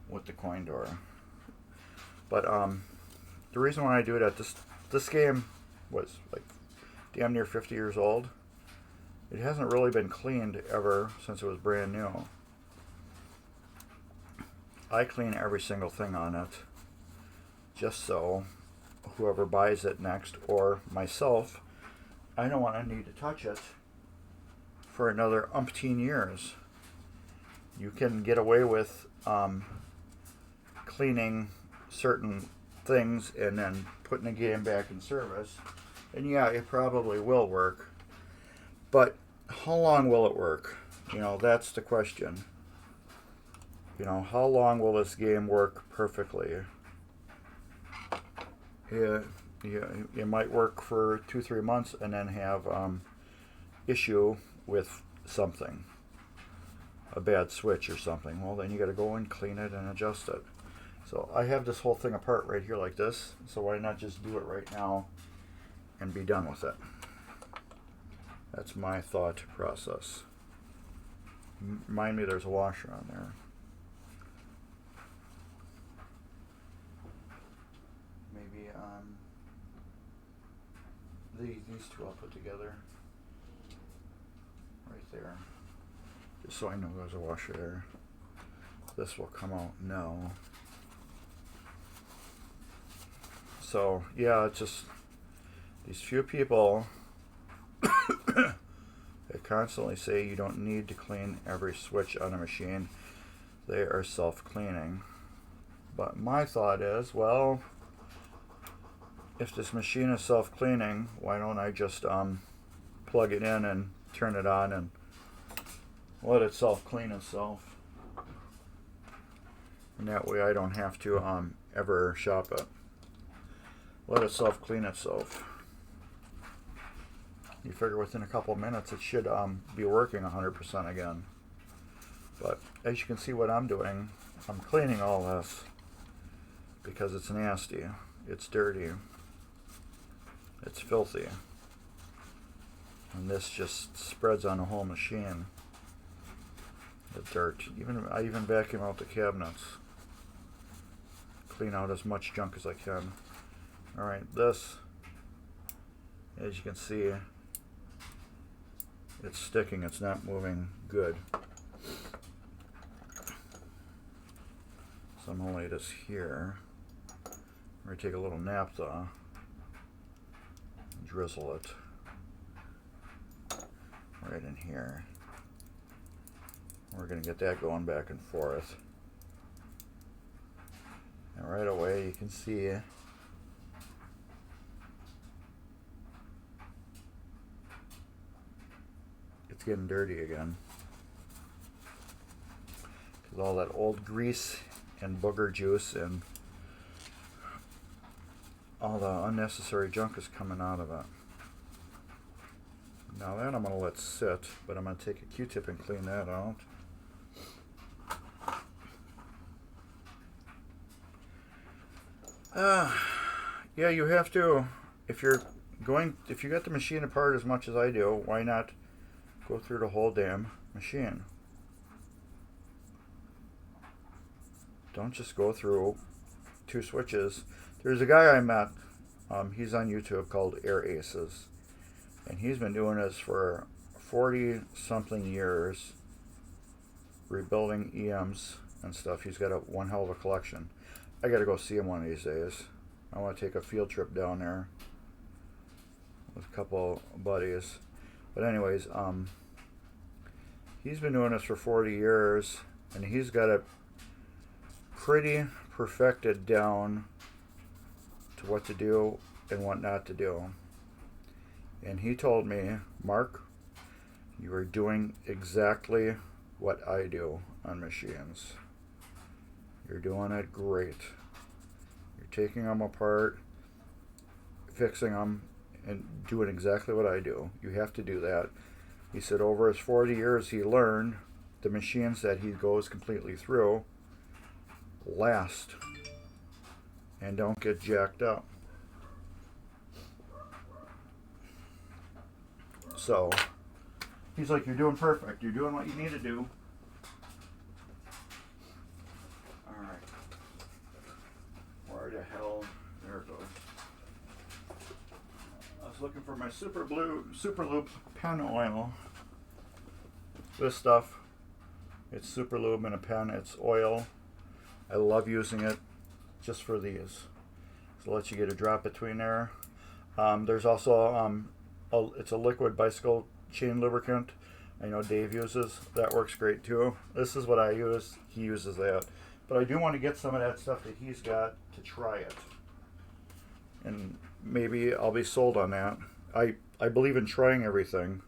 with the coin door. But the reason why I do it at this this game was like damn near 50 years old. It hasn't really been cleaned ever since it was brand new. I clean every single thing on it just so whoever buys it next, or myself, I don't want to need to touch it for another umpteen years. You can get away with cleaning certain things and then putting the game back in service. And yeah, it probably will work. But how long will it work? You know, that's the question. You know, how long will this game work perfectly? It might work for 2-3 months and then have issue with something, a bad switch or something. Well, then you got to go and clean it and adjust it. So I have this whole thing apart right here like this. So why not just do it right now and be done with it? That's my thought process. Remind me, there's a washer on there. Maybe these two I'll put together right there, just so I know there's a washer there. This will come out now. So yeah, it's just these few people they constantly say you don't need to clean every switch on a machine. They are self-cleaning. But my thought is, well, if this machine is self-cleaning, why don't I just plug it in and turn it on and let it self-clean itself? And that way I don't have to ever shop it. Let it self-clean itself. You figure within a couple minutes it should be working 100% again. But as you can see what I'm doing, I'm cleaning all this because it's nasty, it's dirty, it's filthy. And this just spreads on the whole machine. The dirt. I even vacuum out the cabinets. Clean out as much junk as I can. Alright, this, as you can see, it's sticking, it's not moving good. So I'm going to lay this here. I'm going to take a little naphtha, drizzle it right in here. We're going to get that going back and forth. And right away you can see it's getting dirty again. Because all that old grease and booger juice and all the unnecessary junk is coming out of it. Now that I'm going to let sit, but I'm going to take a Q-tip and clean that out. Yeah, you have to, if you got the machine apart as much as I do, why not go through the whole damn machine? Don't just go through 2 switches. There's a guy I met, he's on YouTube, called Air Aces, and he's been doing this for 40 something years, rebuilding EMs and stuff. He's got one hell of a collection. I gotta go see him one of these days. I want to take a field trip down there with a couple buddies. But anyways, he's been doing this for 40 years, and he's got it pretty perfected down to what to do and what not to do. And he told me, Mark, you are doing exactly what I do on machines. You're doing it great. You're taking them apart, fixing them, and doing exactly what I do. You have to do that. He said over his 40 years he learned the machines that he goes completely through last and don't get jacked up. So he's like, you're doing perfect. You're doing what you need to do. Alright. Where the hell? There it goes. looking for my Super Loop pen oil. This stuff, it's Super Lube in a pen. It's oil. I love using it just for these. So it lets you get a drop between there. There's also it's a liquid bicycle chain lubricant. I know Dave uses. That works great too. This is what I use. He uses that. But I do want to get some of that stuff that he's got to try it. And maybe I'll be sold on that. I believe in trying everything.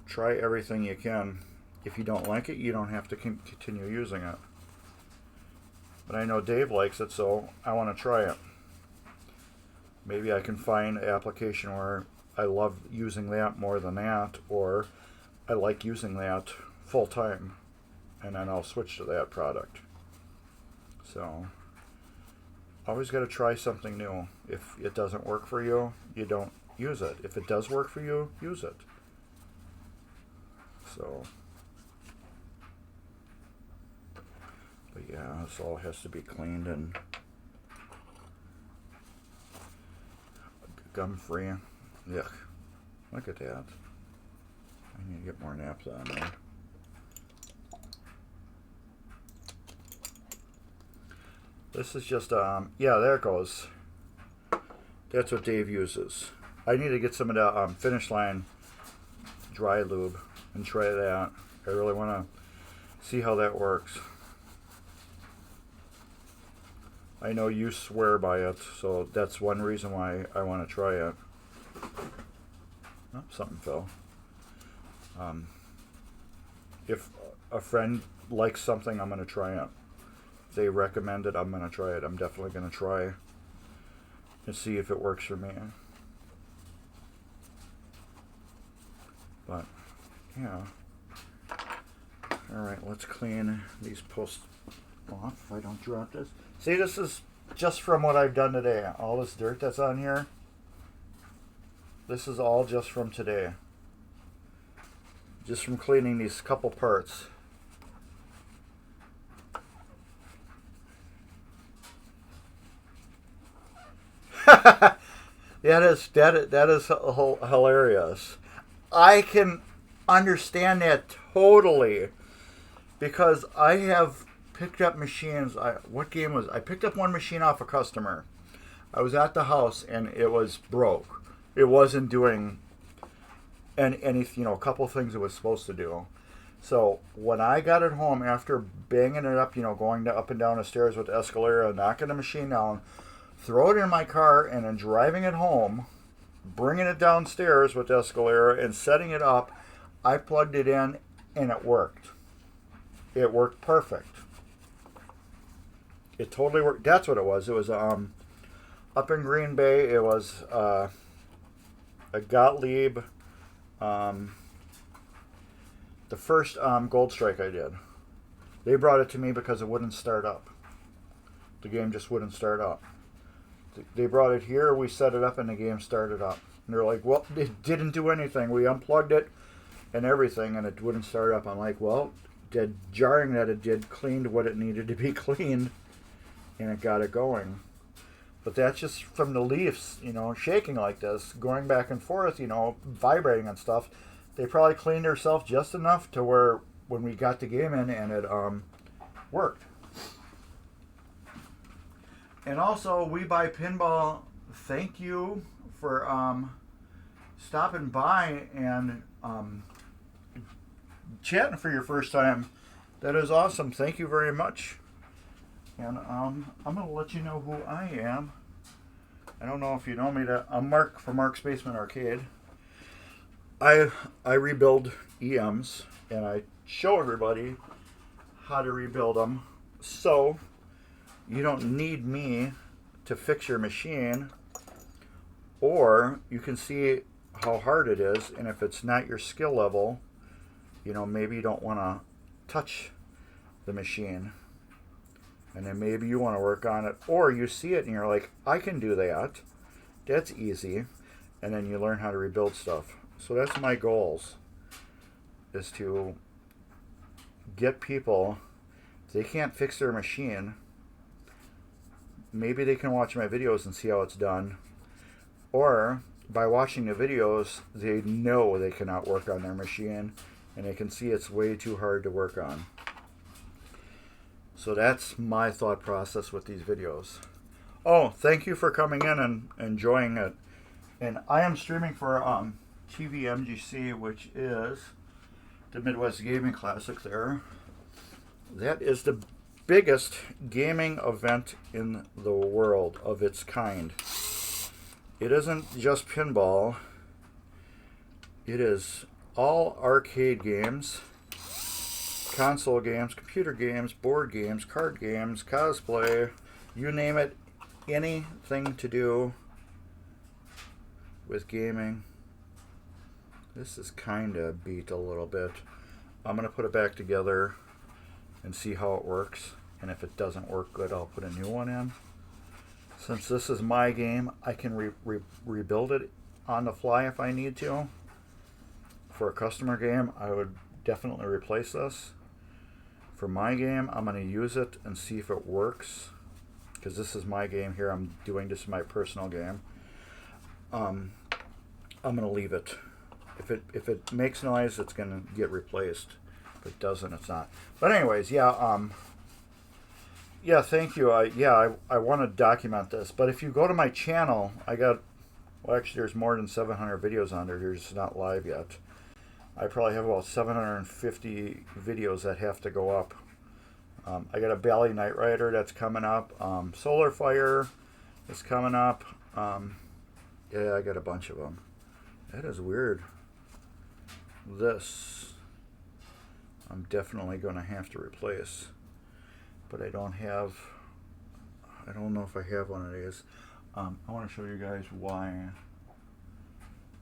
Try everything you can. If you don't like it, you don't have to continue using it. But I know Dave likes it, so I want to try it. Maybe I can find an application where I love using that more than that, or I like using that full time, and then I'll switch to that product. So, always got to try something new. If it doesn't work for you, you don't use it. If it does work for you, use it. So, but yeah, this all has to be cleaned and gum free. Yuck. Look at that. I need to get more naps on there. This is just, yeah, there it goes. That's what Dave uses. I need to get some of the Finish Line dry lube and try that. I really want to see how that works. I know you swear by it, so that's one reason why I want to try it. Oh, something fell. If a friend likes something, I'm going to try it. If they recommend it, I'm going to try it. I'm definitely going to try and see if it works for me. But, yeah. Alright, let's clean these posts off if I don't drop this. See, this is just from what I've done today. All this dirt that's on here, this is all just from today. Just from cleaning these couple parts. that is hilarious. I can understand that totally, because I have picked up machines. What game was I picked up one machine off a customer. I was at the house and it was broke. It wasn't doing any a couple things it was supposed to do. So when I got it home after banging it up, going up and down the stairs with the escalator, knocking the machine down, throw it in my car, and then driving it home, bringing it downstairs with the escalator and setting it up, I plugged it in and it worked. It worked perfect. It totally worked. That's what it was. It was up in Green Bay. It was a Gottlieb. The first Gold Strike I did. They brought it to me because it wouldn't start up. The game just wouldn't start up. They brought it here. We set it up and the game started up. And they're like, well, it didn't do anything. We unplugged it and everything and it wouldn't start up. I'm like, well, did jarring that it did cleaned what it needed to be cleaned. And it got it going. But that's just from the leaves, shaking like this, going back and forth, vibrating and stuff. They probably cleaned themselves just enough to where when we got the game in and it worked. And also, We Buy Pinball, thank you for stopping by and chatting for your first time. That is awesome. Thank you very much. And I'm going to let you know who I am. I don't know if you know me. I'm Mark from Mark's Basement Arcade. I rebuild EMs, and I show everybody how to rebuild them. So, you don't need me to fix your machine, or you can see how hard it is, and if it's not your skill level, maybe you don't want to touch the machine. And then maybe you want to work on it, or you see it and you're like, I can do that. That's easy. And then you learn how to rebuild stuff. So that's my goals, is to get people, if they can't fix their machine, maybe they can watch my videos and see how it's done. or by watching the videos, they know they cannot work on their machine, and they can see it's way too hard to work on. So that's my thought process with these videos. Oh, thank you for coming in and enjoying it. And I am streaming for tvMGC, which is the Midwest Gaming Classic there. That is the biggest gaming event in the world of its kind. It isn't just pinball. It is all arcade games, console games, computer games, board games, card games, cosplay, you name it, anything to do with gaming. This is kind of beat a little bit. I'm going to put it back together and see how it works. And if it doesn't work good, I'll put a new one in. Since this is my game, I can rebuild it on the fly if I need to. For a customer game, I would definitely replace this. For my game, I'm going to use it and see if it works. Because this is my game here. I'm doing this in my personal game. I'm going to leave it. If it makes noise, it's going to get replaced. If it doesn't, it's not. But anyways, yeah, thank you. I want to document this. But if you go to my channel, well, actually, there's more than 700 videos on there. They're just not live yet. I probably have about 750 videos that have to go up. I got a Bally Knight Rider that's coming up. Solar Fire is coming up. Yeah, I got a bunch of them. That is weird. This, I'm definitely going to have to replace. But I don't know if I have one of these. I want to show you guys why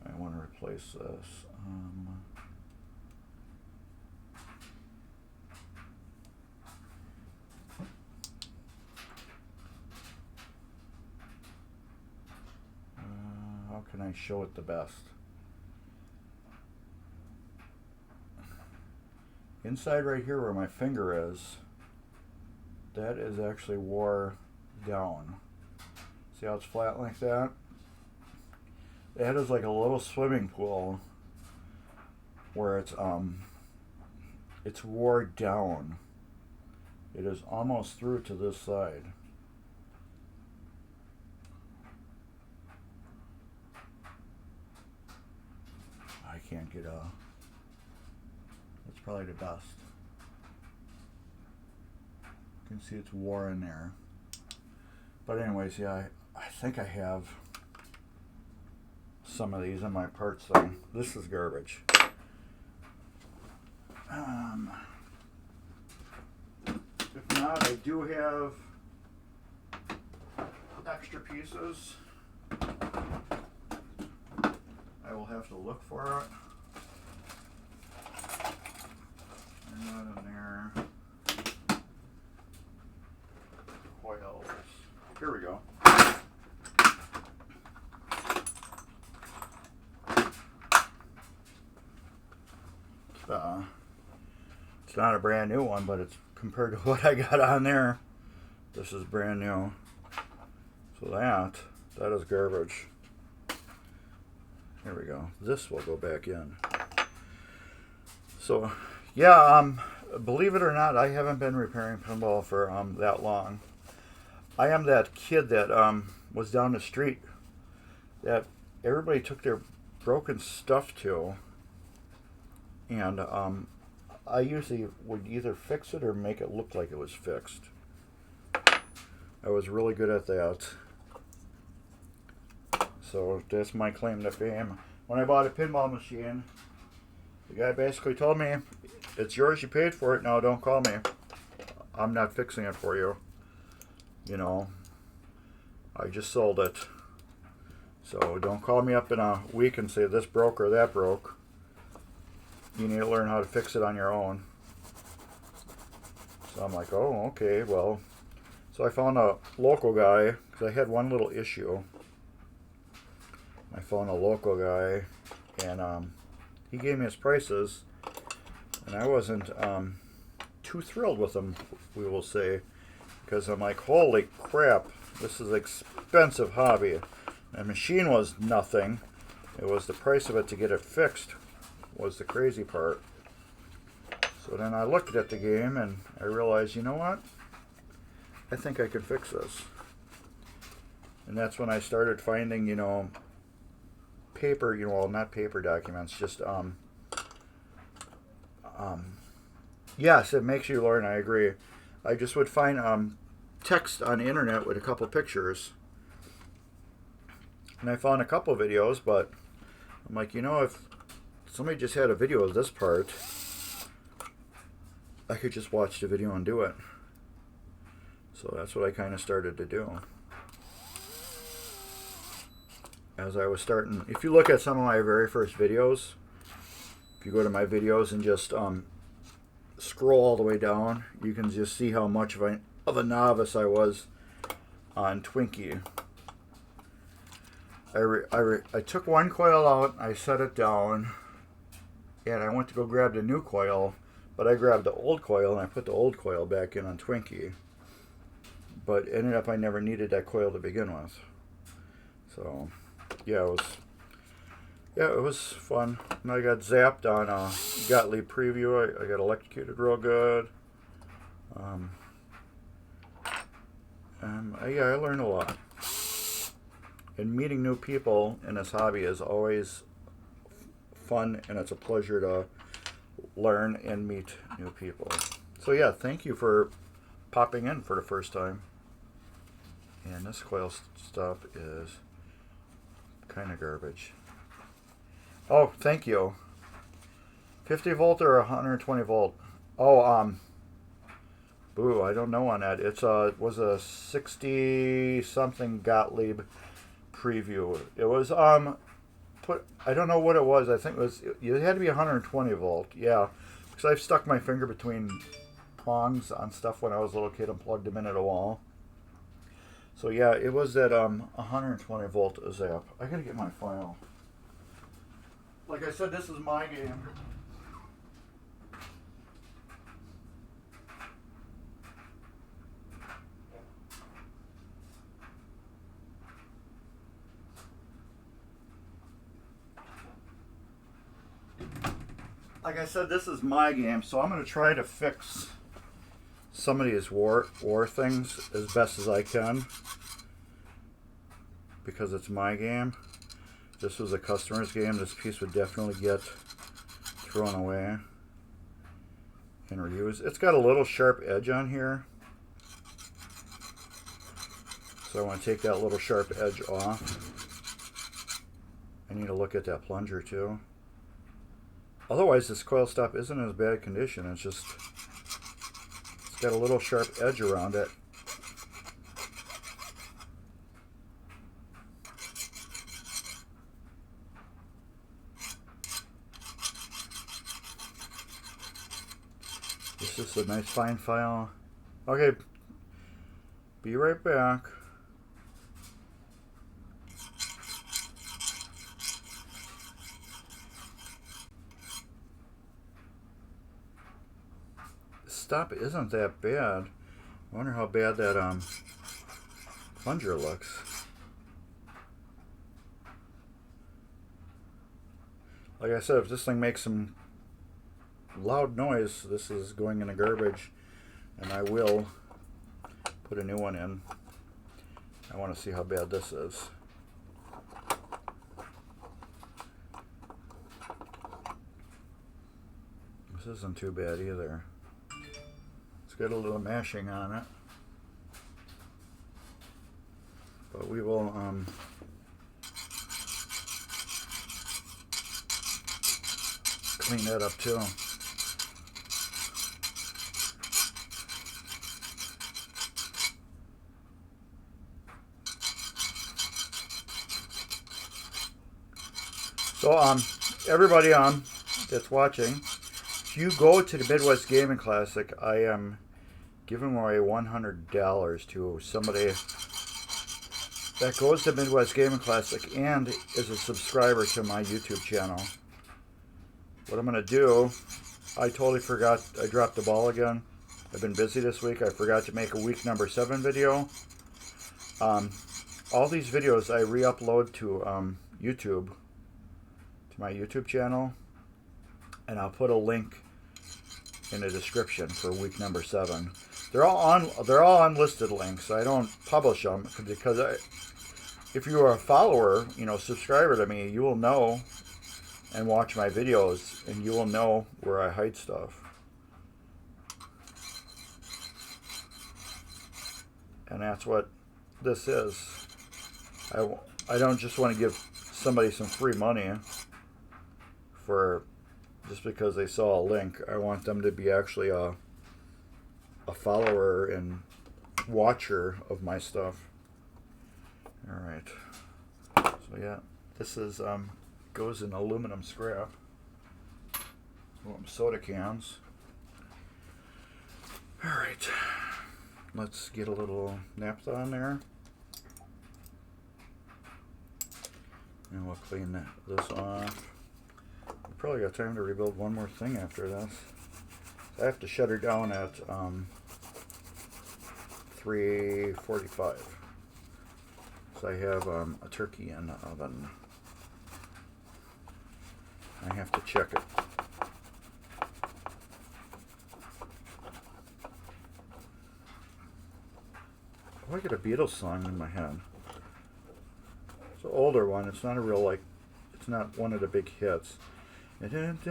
I want to replace this. How can I show it the best? Inside right here where my finger is, that is actually wore down. See how it's flat like that? That is like a little swimming pool where it's wore down. It is almost through to this side. I can't get a. It's probably the best. You can see it's wore in there. But anyways, yeah, I think I have some of these in my parts thing. This is garbage. If not, I do have extra pieces. I will have to look for it. They're not in there. Coils. Here we go. It's not a brand new one, but it's compared to what I got on there. This is brand new. So that is garbage. Here we go. This will go back in. So, yeah, believe it or not, I haven't been repairing pinball for that long. I am that kid that was down the street that everybody took their broken stuff to, and I usually would either fix it or make it look like it was fixed. I was really good at that. So that's my claim to fame. When I bought a pinball machine, the guy basically told me, it's yours, you paid for it, now don't call me. I'm not fixing it for you. You know, I just sold it. So don't call me up in a week and say this broke or that broke. You need to learn how to fix it on your own. So I'm like, oh, okay, well. So I found a local guy, because I had one little issue. I found a local guy, and he gave me his prices, and I wasn't too thrilled with them, we will say, because I'm like, holy crap, this is an expensive hobby. The machine was nothing. It was the price of it to get it fixed was the crazy part. So then I looked at the game and I realized, you know what? I think I could fix this. And that's when I started finding, you know, paper, you know, well, not paper documents, just, yes, it makes you learn, I agree. I just would find text on the internet with a couple pictures. And I found a couple videos, but I'm like, you know, if somebody just had a video of this part, I could just watch the video and do it. So that's what I kind of started to do. As I was starting, if you look at some of my very first videos, if you go to my videos and just scroll all the way down, you can just see how much of a novice I was on Twinkie. I took one coil out, I set it down, and I went to go grab the new coil, but I grabbed the old coil and I put the old coil back in on Twinkie. But ended up I never needed that coil to begin with. So yeah, it was fun. And I got zapped on Gottlieb preview. I got electrocuted real good. Yeah, I learned a lot. And meeting new people in this hobby is always fun, and it's a pleasure to learn and meet new people. So yeah, thank you for popping in for the first time. And this coil stuff is kind of garbage. Oh, thank you. 50 volt or 120 volt? Oh, boo, I don't know on that. It's was a 60 something Gottlieb preview. It was I don't know what it was. I think it had to be 120 volt. Yeah, because I've stuck my finger between prongs on stuff when I was a little kid and plugged them in at a wall. So yeah, it was that 120 volt zap. I gotta get my file. Like I said, this is my game. Like I said, this is my game, so I'm going to try to fix some of these war things as best as I can, because it's my game. If this was a customer's game, this piece would definitely get thrown away and reused. It's got a little sharp edge on here, so I want to take that little sharp edge off. I need to look at that plunger too. Otherwise, this coil stop isn't in as bad condition. It's just, it's got a little sharp edge around it. This is a nice fine file. Okay, be right back. Stop isn't that bad. I wonder how bad that plunger looks. Like I said, if this thing makes some loud noise, this is going in the garbage, and I will put a new one in. I want to see how bad this is. This isn't too bad either. Got a little mashing on it, but we will clean that up too. So everybody that's watching, if you go to the Midwest Gaming Classic, I am giving away $100 to somebody that goes to Midwest Gaming Classic and is a subscriber to my YouTube channel. What I'm going to do, I totally forgot, I dropped the ball again. I've been busy this week. I forgot to make a week number 7 video. all these videos I re-upload to YouTube, to my YouTube channel, and I'll put a link in the description for week number 7. They're all unlisted links. I don't publish them because if you are a follower, subscriber to me, you will know and watch my videos, and you will know where I hide stuff. And that's what this is. I don't just want to give somebody some free money for just because they saw a link. I want them to be actually a follower and watcher of my stuff. All right. So yeah, this is goes in aluminum scrap. Soda cans. All right. Let's get a little naphtha on there. And we'll clean this off. We probably got time to rebuild one more thing after this. I have to shut her down at 3:45. So I have a turkey in the oven. I have to check it. Oh, I get a Beatles song in my head. It's an older one. It's not a real, it's not one of the big hits. I think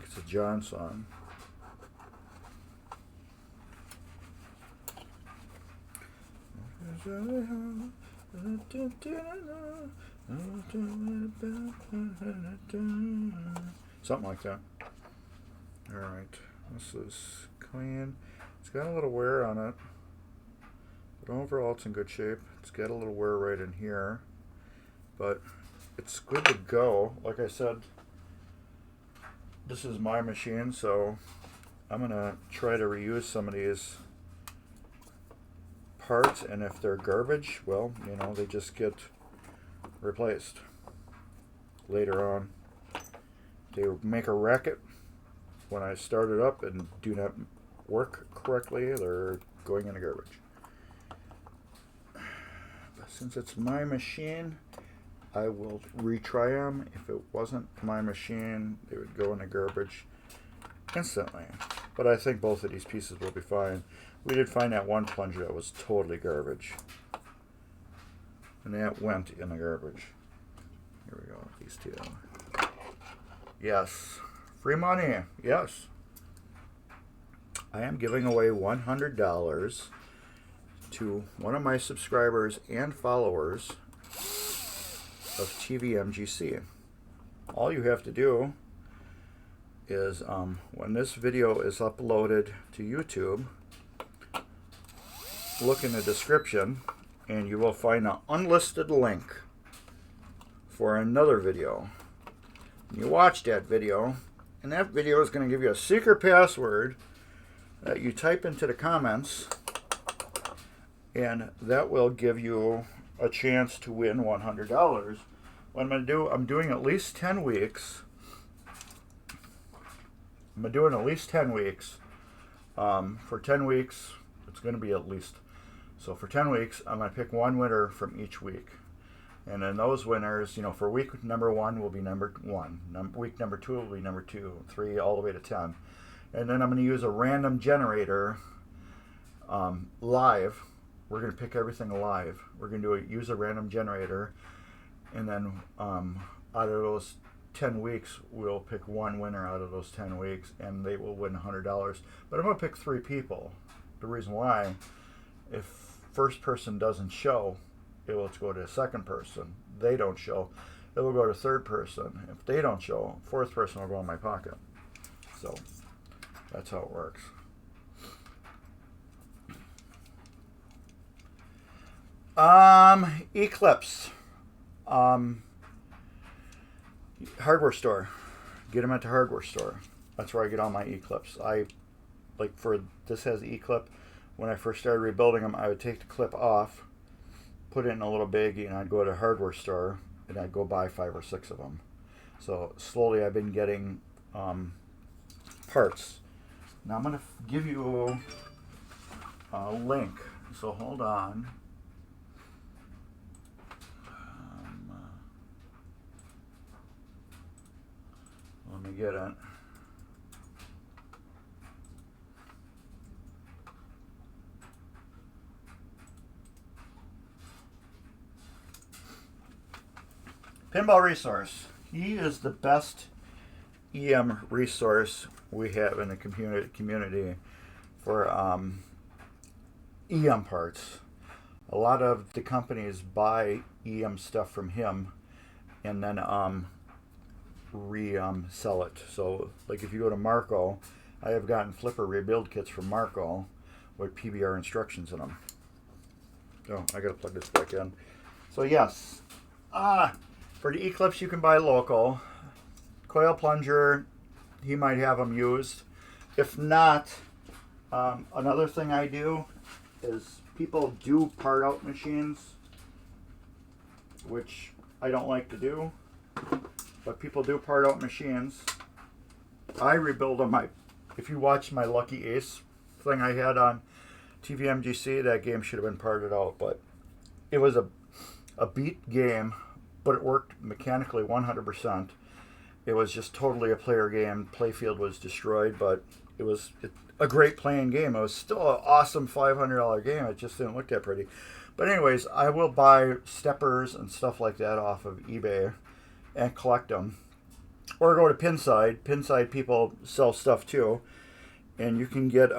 it's a John song. Something like that. Alright, this is clean. It's got a little wear on it, but overall it's in good shape. It's got a little wear right in here, but it's good to go. Like I said, this is my machine, so I'm gonna try to reuse some of these parts, and if they're garbage, well, they just get replaced later on. They make a racket when I start it up and do not work correctly. They're going in the garbage. But since it's my machine, I will retry them. If it wasn't my machine, they would go in the garbage instantly. But I think both of these pieces will be fine. We did find that one plunger that was totally garbage, and that went in the garbage. Here we go, these two. Yes, free money, yes. I am giving away $100 to one of my subscribers and followers of tvMGC. All you have to do is when this video is uploaded to YouTube, look in the description and you will find an unlisted link for another video. You watch that video, and that video is going to give you a secret password that you type into the comments, and that will give you a chance to win $100. What I'm going to do, I'm doing at least 10 weeks. I'm doing at least 10 weeks. For 10 weeks, it's going to be at least. So for 10 weeks, I'm going to pick one winner from each week. And then those winners, for week number 1 will be number 1. Week number 2 will be number 2, 3, all the way to 10. And then I'm going to use a random generator live. We're going to pick everything live. We're going to use a random generator. And then out of those 10 weeks, we'll pick one winner out of those 10 weeks, and they will win $100. But I'm going to pick 3 people. The reason why, if first person doesn't show, it will go to the second person. They don't show, it will go to third person. If they don't show, fourth person will go in my pocket. So that's how it works. Eclipse. Hardware store. Get them at the hardware store. That's where I get all my Eclipse. This has E-clip. When I first started rebuilding them, I would take the clip off put it in a little baggie, and I'd go to a hardware store and I'd go buy 5 or 6 of them. So slowly I've been getting parts. Now I'm going to give you a link. So hold on. Let me get it. Pinball Resource. He is the best EM resource we have in the community for EM parts. A lot of the companies buy EM stuff from him and then sell it. So like if you go to Marco, I have gotten flipper rebuild kits from Marco with PBR instructions in them. Oh, I gotta plug this back in. So yes, for the Eclipse you can buy local. Coil plunger, he might have them used. If not, another thing I do is people do part out machines, which I don't like to do, but people do part out machines. I rebuild them. If you watch my Lucky Ace thing I had on tvMGC, that game should have been parted out, but it was a beat game, but it worked mechanically 100%. It was just totally a player game. Playfield was destroyed, but it was a great playing game. It was still an awesome $500 game. It just didn't look that pretty. But anyways, I will buy steppers and stuff like that off of eBay and collect them. Or go to Pinside. Pinside people sell stuff too. And you can get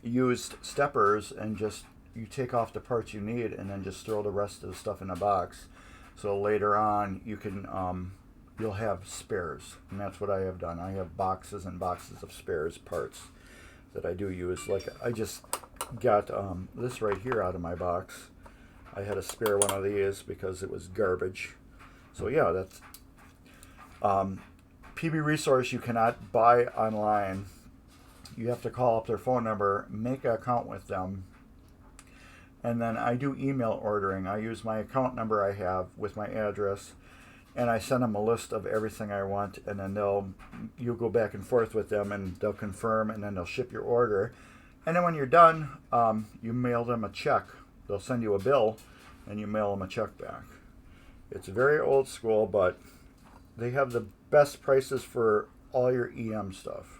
used steppers and just you take off the parts you need and then just throw the rest of the stuff in a box. So later on you can you'll have spares, and that's what I have done. I have boxes and boxes of spares parts that I do use. Like I just got this right here out of my box. I had a spare one of these because it was garbage. So yeah, that's PB Resource you cannot buy online. You have to call up their phone number, make an account with them, and then I do email ordering. I use my account number I have with my address, and I send them a list of everything I want, and then you'll go back and forth with them, and they'll confirm, and then they'll ship your order. And then when you're done, you mail them a check. They'll send you a bill, and you mail them a check back. It's very old school, but they have the best prices for all your EM stuff.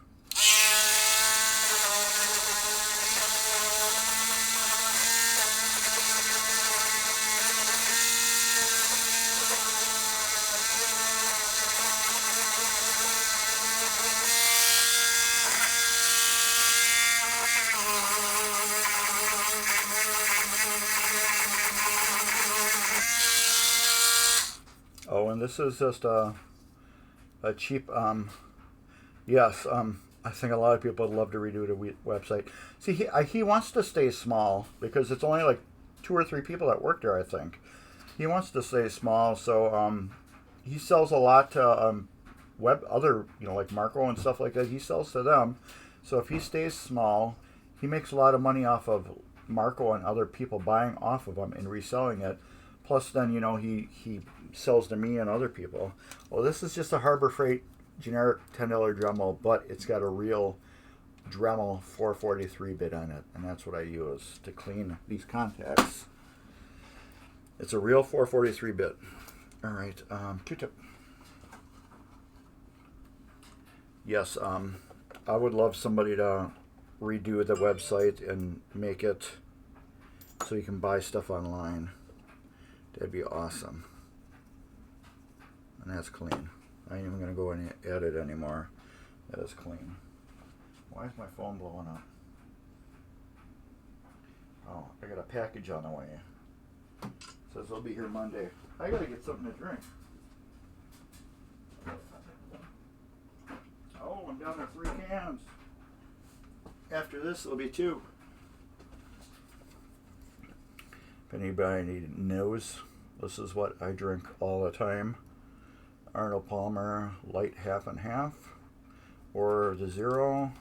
Oh, and this is just a cheap, yes, I think a lot of people would love to redo the website. See, he wants to stay small because it's only like 2 or 3 people that work there, I think. He wants to stay small, so he sells a lot to other, like Marco and stuff like that. He sells to them. So if he stays small, he makes a lot of money off of Marco and other people buying off of him and reselling it. Plus, then, he sells to me and other people. Well, this is just a Harbor Freight generic $10 Dremel, but it's got a real Dremel 443 bit on it, and that's what I use to clean these contacts. It's a real 443 bit. All right, Q-tip. Yes, I would love somebody to redo the website and make it so you can buy stuff online. That'd be awesome. And that's clean. I ain't even going to go and edit anymore. That is clean. Why is my phone blowing up? Oh, I got a package on the way. It says it'll be here Monday. I got to get something to drink. Oh, I'm down to 3 cans. After this, it'll be 2. If anybody knows, this is what I drink all the time. Arnold Palmer light half and half, or the zero.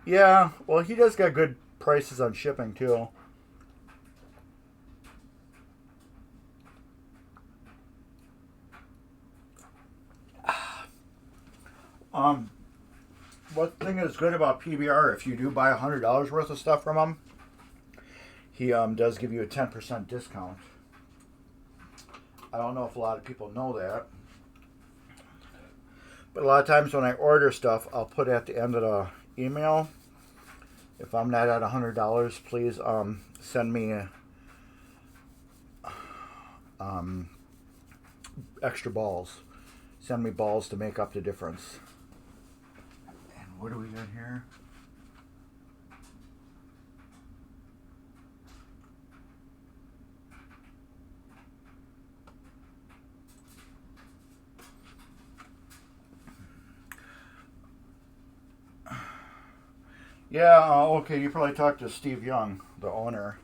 Yeah, well, he does got good prices on shipping too. Um, what thing is good about PBR? If you do buy $100 worth of stuff from him, he does give you a 10% discount. I don't know if a lot of people know that, but a lot of times when I order stuff, I'll put at the end of the email, if I'm not at $100, please send me extra balls. Send me balls to make up the difference. And what do we got here? Yeah, okay, you probably talked to Steve Young, the owner.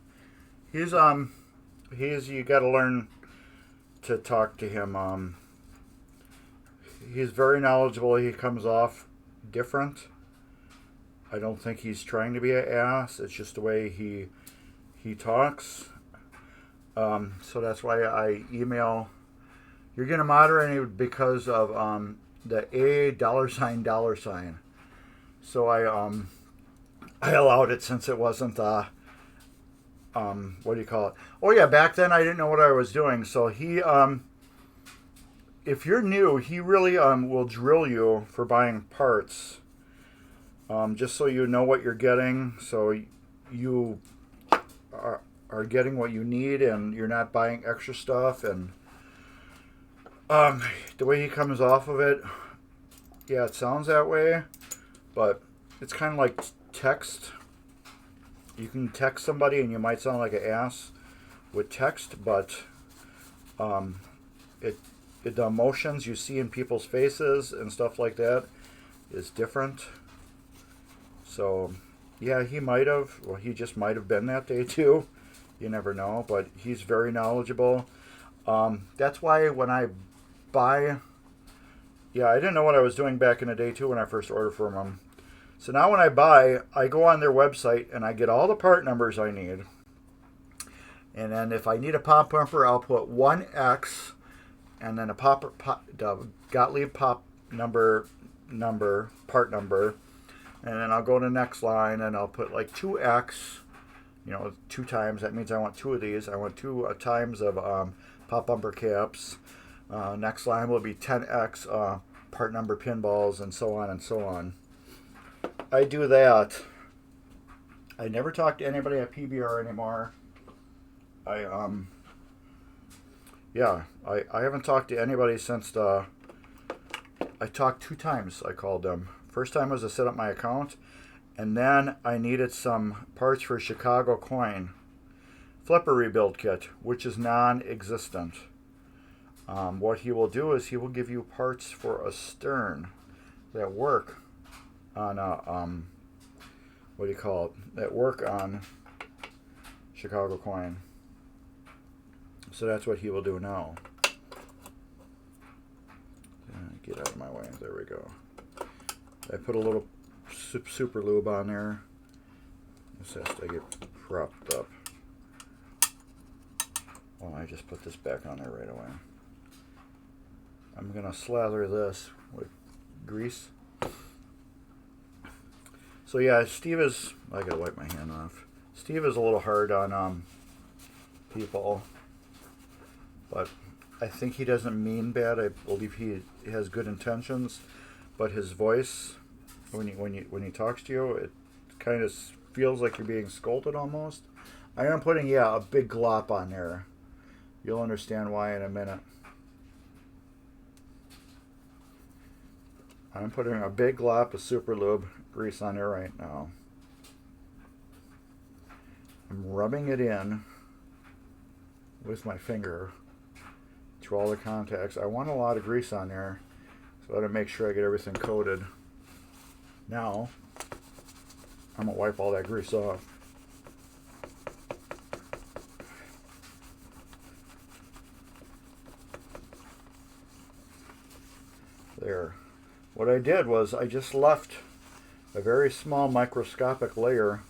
He's you got to learn to talk to him. He's very knowledgeable. He comes off different. I don't think he's trying to be an ass. It's just the way he talks. So that's why I email. You're gonna moderate it because of the A $. So I allowed it since it wasn't what do you call it? Oh yeah, back then I didn't know what I was doing. So he if you're new, he really will drill you for buying parts. Just so you know what you're getting, so you are getting what you need, and you're not buying extra stuff. And the way he comes off of it, yeah, it sounds that way, but it's kind of like text. You can text somebody, and you might sound like an ass with text, but the emotions you see in people's faces and stuff like that is different. So, yeah, he might have. Well, he just might have been that day too. You never know, but he's very knowledgeable. That's why when I buy, yeah, I didn't know what I was doing back in the day too when I first ordered from him. So now when I buy, I go on their website and I get all the part numbers I need. And then if I need a pop bumper, I'll put 1X and then the Gottlieb pop number, part number. And then I'll go to the next line and I'll put like 2X, 2 times. That means I want 2 of these. I want 2 times of pop bumper caps. Next line will be 10X part number pinballs, and so on and so on. I do that. I never talk to anybody at PBR anymore. I haven't talked to anybody since I talked 2 times. I called them. First time was to set up my account, and then I needed some parts for Chicago coin flipper rebuild kit, which is non-existent. What he will do is he will give you parts for a stern that work on what do you call it? That work on Chicago coin. So that's what he will do now. Get out of my way. There we go. I put a little super lube on there. This has to get propped up. Well, I just put this back on there right away. I'm going to slather this with grease. So yeah, Steve is, I got to wipe my hand off. Steve is a little hard on people, but I think he doesn't mean bad. I believe he has good intentions, but his voice, when he talks to you, it kind of feels like you're being scolded almost. I am putting a big glop on there. You'll understand why in a minute. I'm putting a big glop of super lube grease on there right now. I'm rubbing it in with my finger to all the contacts. I want a lot of grease on there, so I gotta make sure I get everything coated. Now, I'm gonna wipe all that grease off. There. What I did was I just left a very small microscopic layer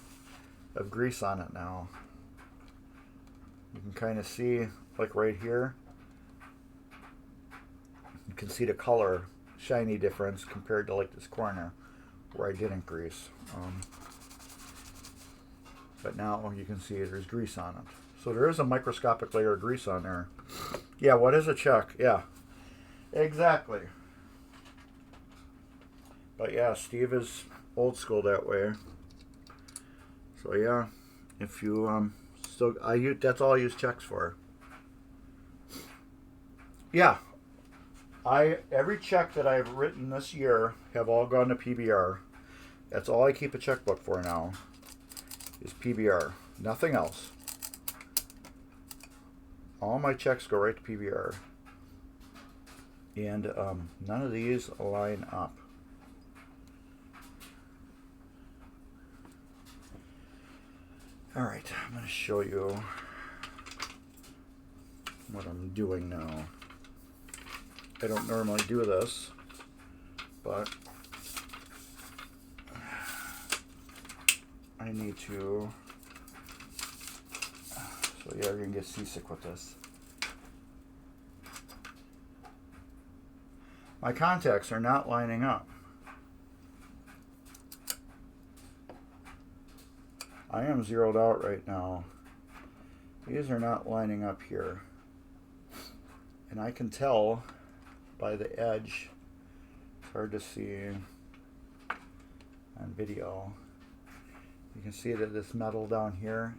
of grease on it now. You can kind of see, like right here, you can see the color shiny difference compared to like this corner where I didn't grease. But now you can see there's grease on it. So there is a microscopic layer of grease on there. Yeah, what is a check? Yeah, exactly. But yeah, Steve is old school that way. So yeah, if you that's all I use checks for. Yeah, every check that I've written this year have all gone to PBR. That's all I keep a checkbook for now, is PBR. Nothing else. All my checks go right to PBR. And none of these line up. Alright, I'm going to show you what I'm doing now. I don't normally do this, but I need to. So yeah, you're going to get seasick with this. My contacts are not lining up. I am zeroed out right now. These are not lining up here. And I can tell by the edge. It's hard to see on video. You can see that this metal down here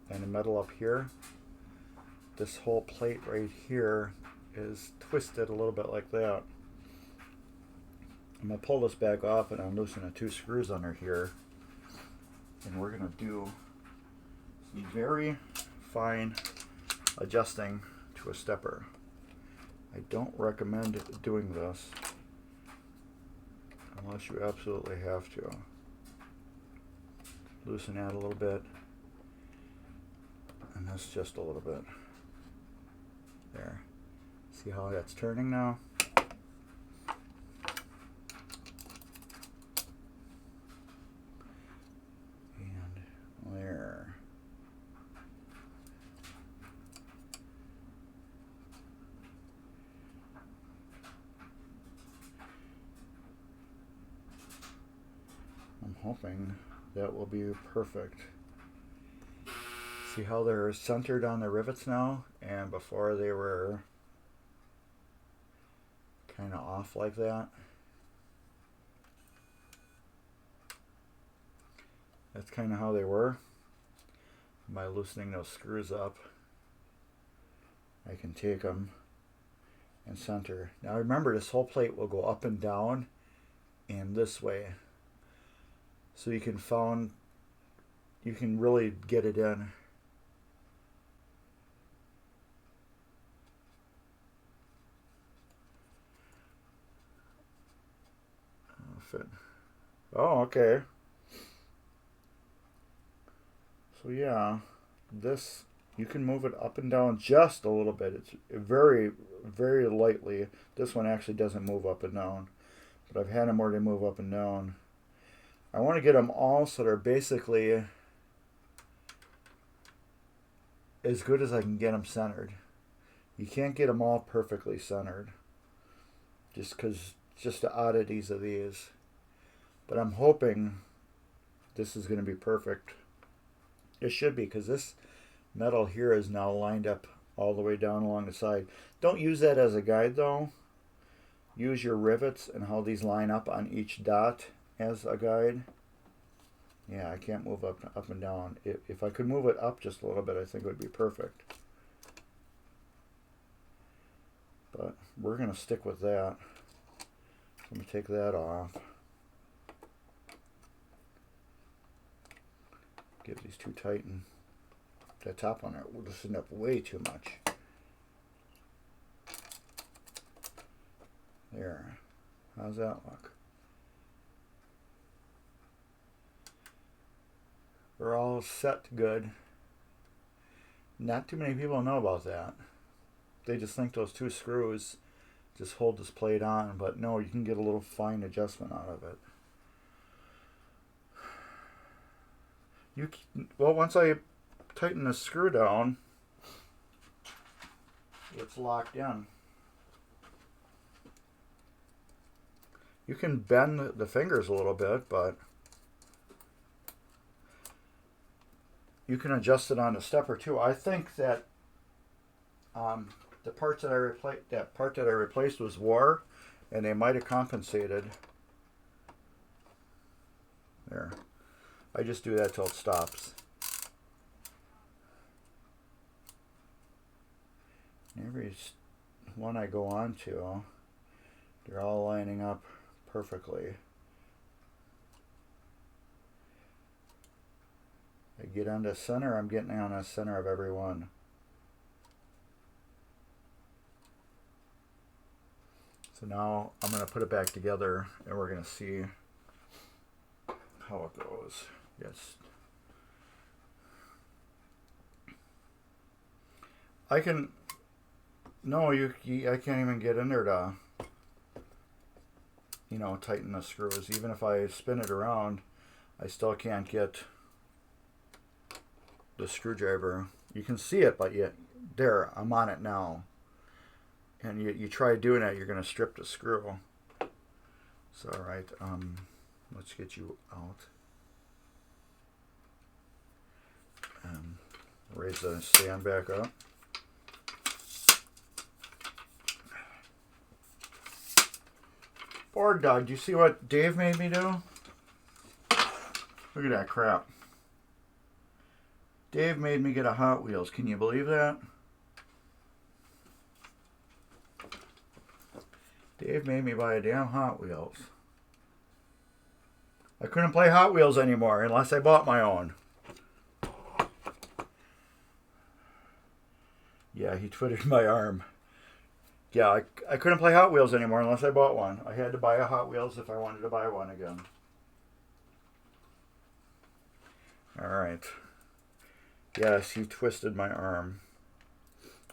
and the metal up here, this whole plate right here is twisted a little bit like that. I'm going to pull this back off and I'm loosening 2 screws under here. And we're going to do some very fine adjusting to a stepper. I don't recommend doing this unless you absolutely have to. Loosen that a little bit. And this just a little bit. There. See how that's turning now? There. I'm hoping that will be perfect. See how they're centered on the rivets now, and before they were kind of off like that. That's kind of how they were. By loosening those screws up, I can take them and center. Now remember, this whole plate will go up and down and this way. So you can really get it in. Oh, okay. So yeah, this, you can move it up and down just a little bit. It's very, very lightly. This one actually doesn't move up and down, but I've had them where they move up and down. I want to get them all so they're basically as good as I can get them centered. You can't get them all perfectly centered, just the oddities of these. But I'm hoping this is going to be perfect. It should be, because this metal here is now lined up all the way down along the side. Don't use that as a guide though. Use your rivets and how these line up on each dot as a guide. Yeah, I can't move up and down. If I could move it up just a little bit, I think it would be perfect. But we're going to stick with that. Let me take that off. Give these too tight, and the top on it will loosen up way too much. There. How's that look? We're all set good. Not too many people know about that. They just think those 2 screws just hold this plate on, but no, you can get a little fine adjustment out of it. Well, once I tighten the screw down, it's locked in. You can bend the fingers a little bit, but you can adjust it on a stepper too. I think that the parts that I replaced was wore, and they might have compensated. There. I just do that till it stops. Every one I go on to, they're all lining up perfectly. I get onto center, I'm getting on the center of every one. So now I'm going to put it back together and we're going to see how it goes. Yes. I can, no, I can't even get in there to, you know, tighten the screws. Even if I spin it around, I still can't get the screwdriver. You can see it, but yet, there, I'm on it now. And you try doing that, you're going to strip the screw. So, all right, let's get you out. Raise the stand back up. Board dog, do you see what Dave made me do? Look at that crap. Dave made me get a Hot Wheels. Can you believe that? Dave made me buy a damn Hot Wheels. I couldn't play Hot Wheels anymore unless I bought my own. Yeah, he twisted my arm. Yeah, I couldn't play Hot Wheels anymore unless I bought one. I had to buy a Hot Wheels if I wanted to buy one again. Alright. Yes, he twisted my arm.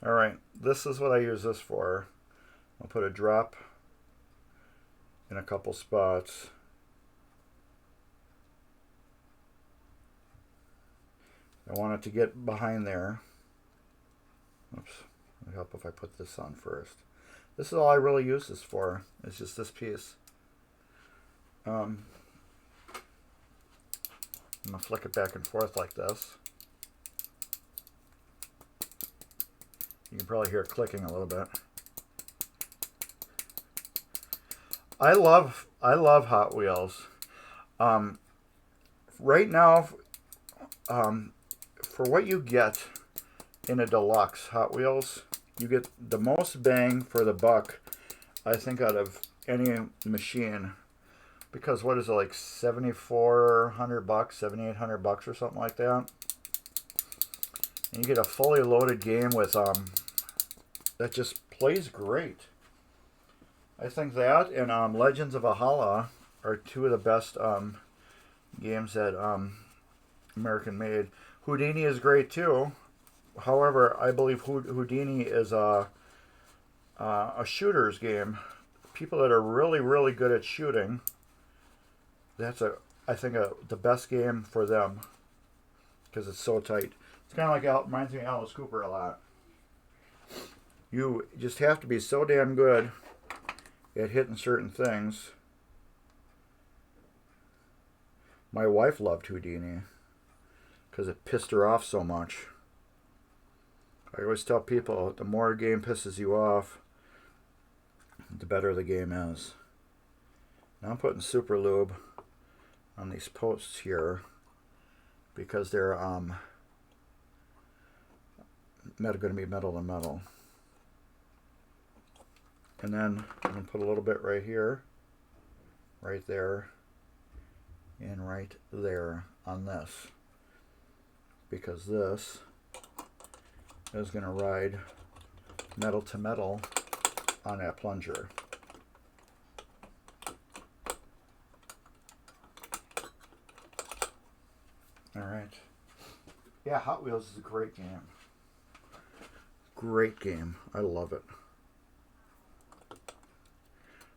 Alright, this is what I use this for. I'll put a drop in a couple spots. I want it to get behind there. Oops. It'll help if I put this on first. This is all I really use this for. It's just this piece. I'm going to flick it back and forth like this. You can probably hear it clicking a little bit. I love Hot Wheels. Right now, for what you get in a deluxe Hot Wheels, you get the most bang for the buck, I think, out of any machine. Because what is it, like $7,400, $7,800 or something like that? And you get a fully loaded game with that just plays great. I think that and Legends of Valhalla are two of the best games that American made. Houdini is great too. However, I believe Houdini is a shooter's game. People that are really, really good at shooting, that's I think the best game for them because it's so tight. It's kind of like reminds me of Alice Cooper a lot. You just have to be so damn good at hitting certain things. My wife loved Houdini because it pissed her off so much. I always tell people, the more a game pisses you off, the better the game is. Now I'm putting super lube on these posts here because they're going to be metal to metal. And then I'm going to put a little bit right here, right there, and right there on this. Because this is going to ride metal to metal on that plunger. Alright. Yeah, Hot Wheels is a great game. Great game. I love it.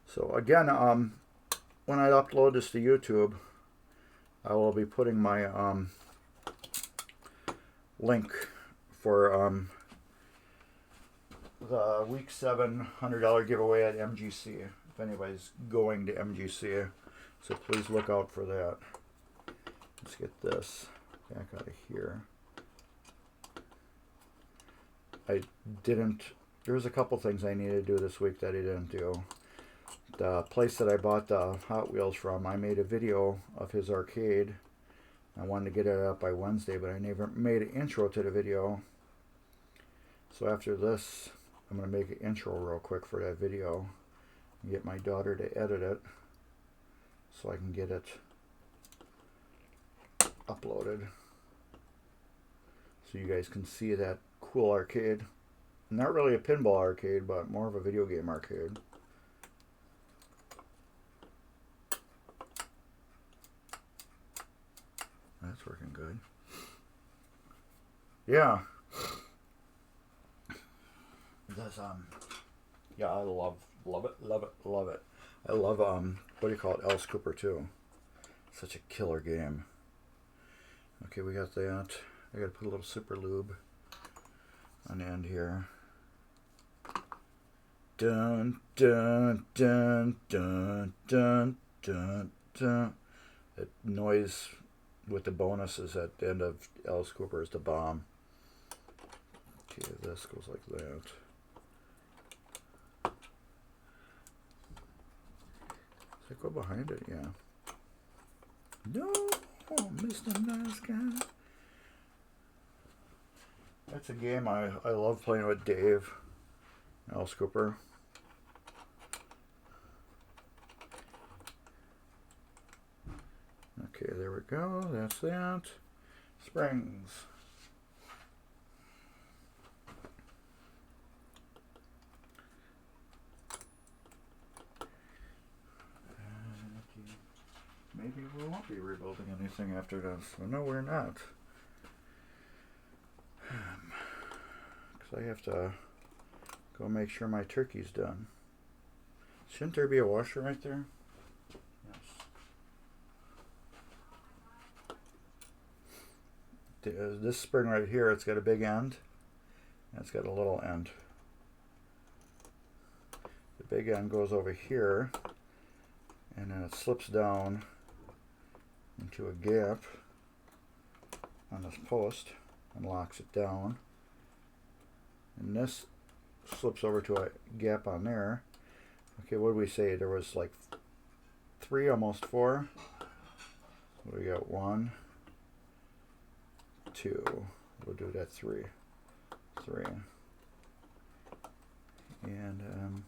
So again, when I upload this to YouTube, I will be putting my link for the week 7 $100 giveaway at MGC. If anybody's going to MGC, so please look out for that. Let's get this back out of here. There's a couple things I need to do this week that I didn't do. The place that I bought the Hot Wheels from, I made a video of his arcade. I wanted to get it up by Wednesday, but I never made an intro to the video. So after this, I'm going to make an intro real quick for that video and get my daughter to edit it so I can get it uploaded so you guys can see that cool arcade. Not really a pinball arcade, but more of a video game arcade. That's working good. Yeah. That's yeah, I love it. I love what do you call it? Alice Cooper too. Such a killer game. Okay, we got that. I gotta put a little super lube on the end here. Dun dun dun dun dun dun dun. That noise with the bonuses at the end of Alice Cooper is the bomb. Okay, this goes like that. Does it go behind it? Yeah. No, Mr. Nice Guy. That's a game I love playing with Dave, Alice Cooper. Okay, there we go. That's that. Springs. Maybe we won't be rebuilding anything after this. Well, no, we're not. Because I have to go make sure my turkey's done. Shouldn't there be a washer right there? Yes. This spring right here, it's got a big end. And it's got a little end. The big end goes over here. And then it slips down into a gap on this post and locks it down. And this slips over to a gap on there. Okay, what did we say? There was like 3, almost 4. So we got 1, 2. We'll do that 3. And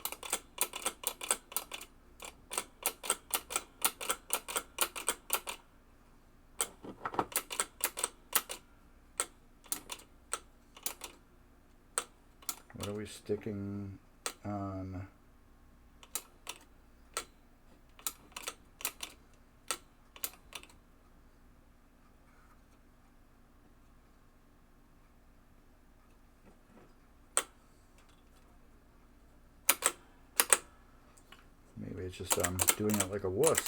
what are we sticking on? Maybe it's just doing it like a wuss.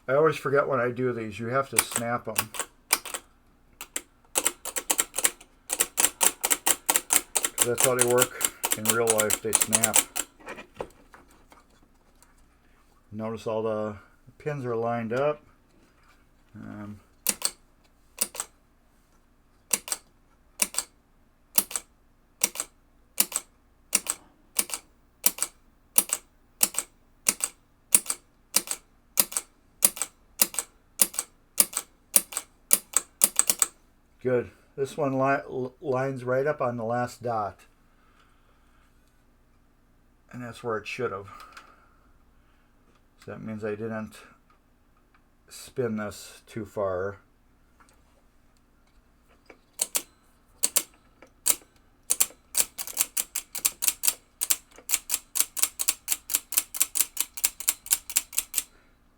I always forget when I do these, you have to snap them. That's how they work in real life. They snap. Notice all the pins are lined up. Good. This one lines right up on the last dot. And that's where it should have. So that means I didn't spin this too far.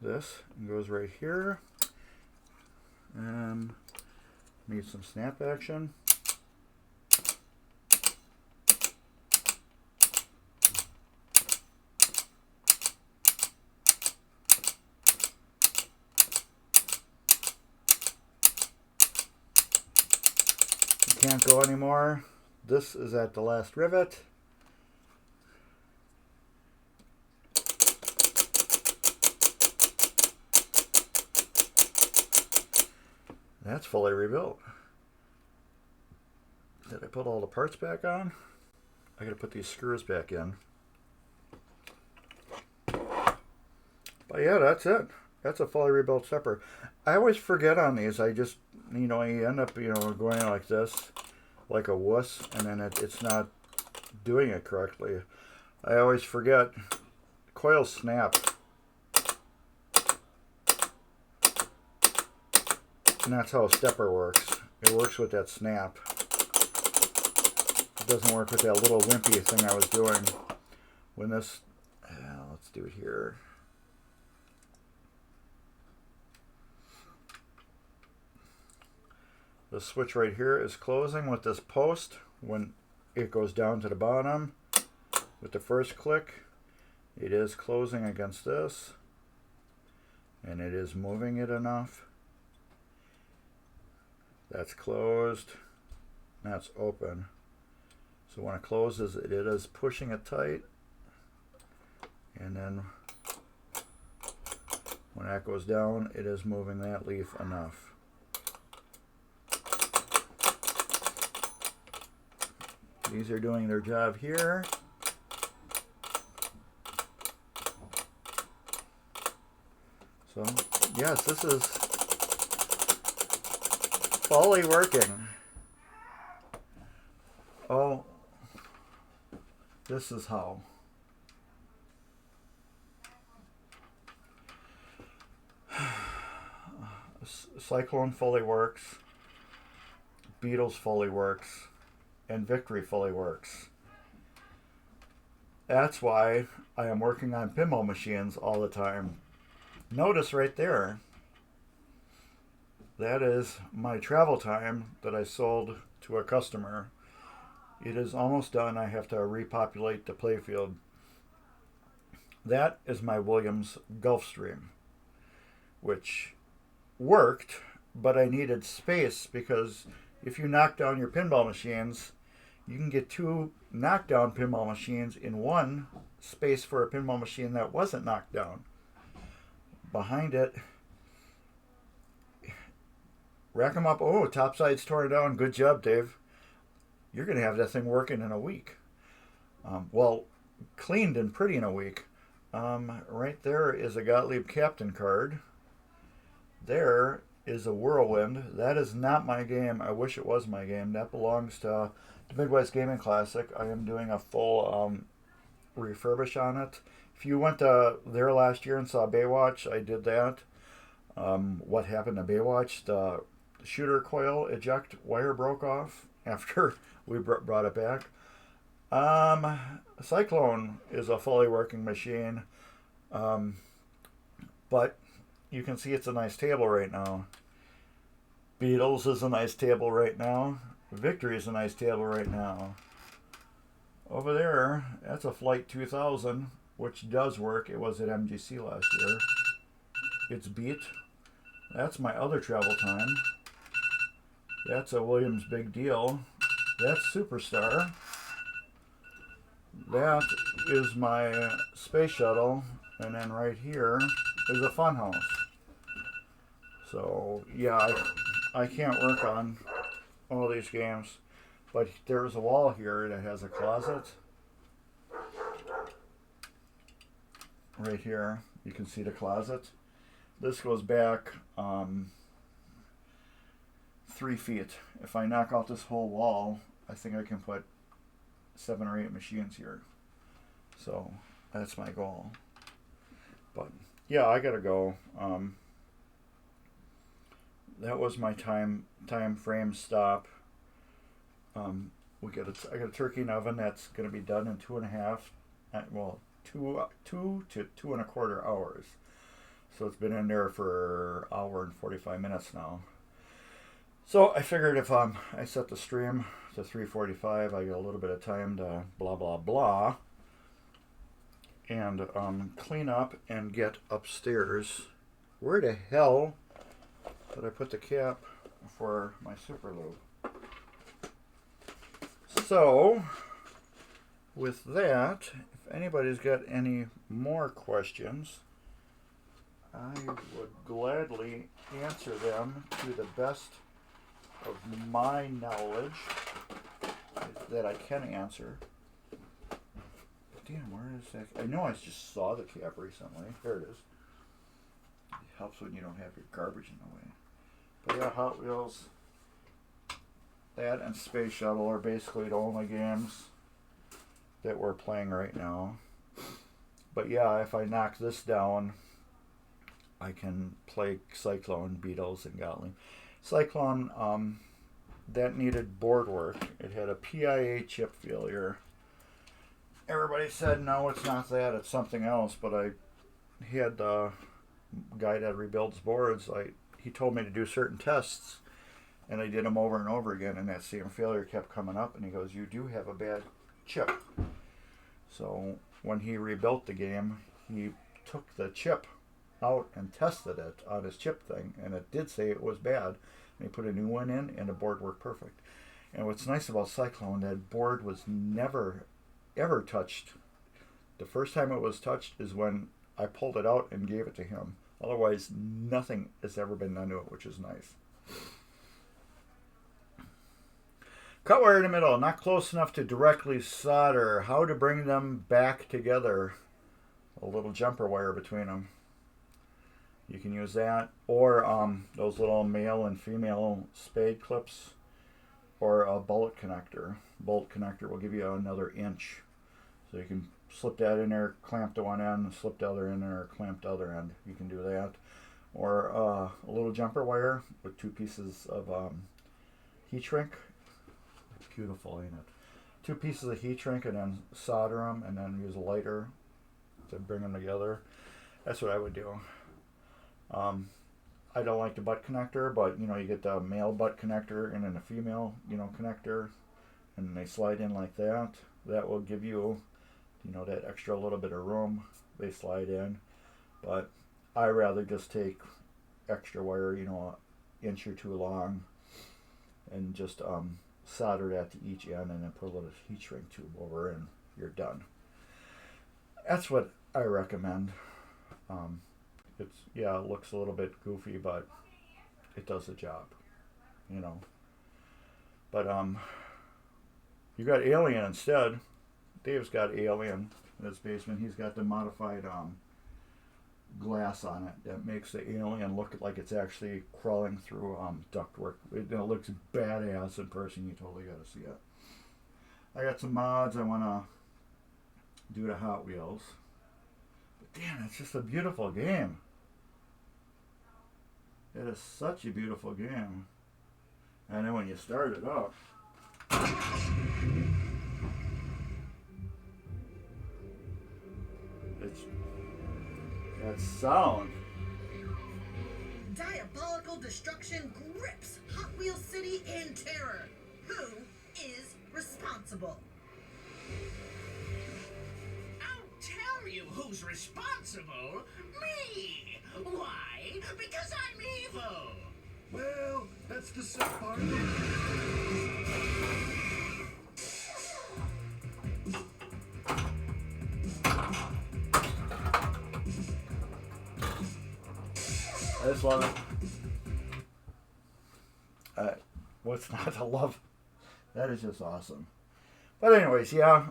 This goes right here. And need some snap action. can't go anymore. This is at the last rivet. That's fully rebuilt. Did I put all the parts back on? I gotta put these screws back in. But yeah, that's it. That's a fully rebuilt stepper. I always forget on these. I just, you end up, going like this, like a wuss, and then it's not doing it correctly. I always forget. Coils snap. And that's how a stepper works. It works with that snap. It doesn't work with that little wimpy thing I was doing. When this, let's do it here. The switch right here is closing with this post when it goes down to the bottom. With the first click, it is closing against this. And it is moving it enough. That's closed. That's open. So when it closes, it is pushing it tight. And then when that goes down, it is moving that leaf enough. These are doing their job here. So, yes, this is fully working. Oh, this is how. Cyclone fully works. Beatles fully works. And Victory fully works. That's why I am working on pinball machines all the time. Notice right there, that is my travel time that I sold to a customer. It is almost done. I have to repopulate the Playfield. That is my Williams Gulfstream, which worked, but I needed space because if you knock down your pinball machines, you can get 2 knockdown pinball machines in one space for a pinball machine that wasn't knocked down. Behind it, rack them up. Oh, top side's torn down. Good job, Dave. You're going to have that thing working in a week. Well, cleaned and pretty in a week. Right there is a Gottlieb Captain card. There is a Whirlwind. That is not my game. I wish it was my game. That belongs to the Midwest Gaming Classic. I am doing a full refurbish on it. If you went there last year and saw Baywatch, I did that. What happened to Baywatch? The shooter coil eject wire broke off after we brought it back. Cyclone is a fully working machine. But you can see it's a nice table right now. Beatles is a nice table right now. Victory is a nice table right now. Over there, that's a Flight 2000, which does work. It was at MGC last year. It's beat. That's my other travel time. That's a Williams Big Deal. That's Superstar. That is my Space Shuttle. And then right here is a Funhouse. So, yeah, I can't work on all these games. But there's a wall here that has a closet. Right here, you can see the closet. This goes back 3 feet. If I knock out this whole wall, I think I can put 7 or 8 machines here. So that's my goal. But yeah, I gotta go. That was my time frame stop. I got a turkey and oven that's gonna be done in 2.5. Well, 2 to 2.25 hours. So it's been in there for an hour and 45 minutes now. So I figured if I set the stream to 3:45, I get a little bit of time to blah blah blah and clean up and get upstairs. Where the hell did I put the cap for my super lube? So, with that, if anybody's got any more questions, I would gladly answer them to the best of my knowledge that I can answer. Damn, where is that? I know I just saw the cap recently. There it is. It helps when you don't have your garbage in the way. But yeah, Hot Wheels, that and Space Shuttle are basically the only games that we're playing right now. But yeah, if I knock this down, I can play Cyclone, Beatles, and Gatling. Cyclone, that needed board work. It had a PIA chip failure. Everybody said, no, it's not that, it's something else. But I had the guy that rebuilds boards, he told me to do certain tests, and I did them over and over again, and that same failure kept coming up, and he goes, you do have a bad chip. So when he rebuilt the game, he took the chip out and tested it on his chip thing, and it did say it was bad, and he put a new one in, and the board worked perfect. And what's nice about Cyclone, that board was never ever touched. The first time it was touched is when I pulled it out and gave it to him. Otherwise, nothing has ever been done to it, which is nice. Cut wire in the middle, not close enough to directly solder. How to bring them back together. A little jumper wire between them. You can use that, or those little male and female spade clips, or a bolt connector. Bolt connector will give you another inch. So you can slip that in there, clamp to one end, slip the other in there, clamp the other end. You can do that. Or a little jumper wire with 2 pieces of heat shrink. Beautiful, ain't it? 2 pieces of heat shrink, and then solder them, and then use a lighter to bring them together. That's what I would do. I don't like the butt connector, but you get the male butt connector and then a female, connector, and they slide in like that. That will give you, that extra little bit of room. They slide in, but I rather just take extra wire, an inch or 2 long, and just solder that to each end, and then put a little heat shrink tube over, and you're done. That's what I recommend. It looks a little bit goofy, but it does the job, But you got Alien instead. Dave's got Alien in his basement. He's got the modified glass on it that makes the Alien look like it's actually crawling through ductwork. It looks badass in person. You totally got to see it. I got some mods I want to do to Hot Wheels. But damn, it's just a beautiful game. It is such a beautiful game. And then when you start it up, it's that sound. Diabolical destruction grips Hot Wheels City in terror. Who is responsible? I'll tell you who's responsible. Me! Why? Because I'm evil! Well, that's the sad part. I just love it. What's not to love? That is just awesome. But anyways, yeah,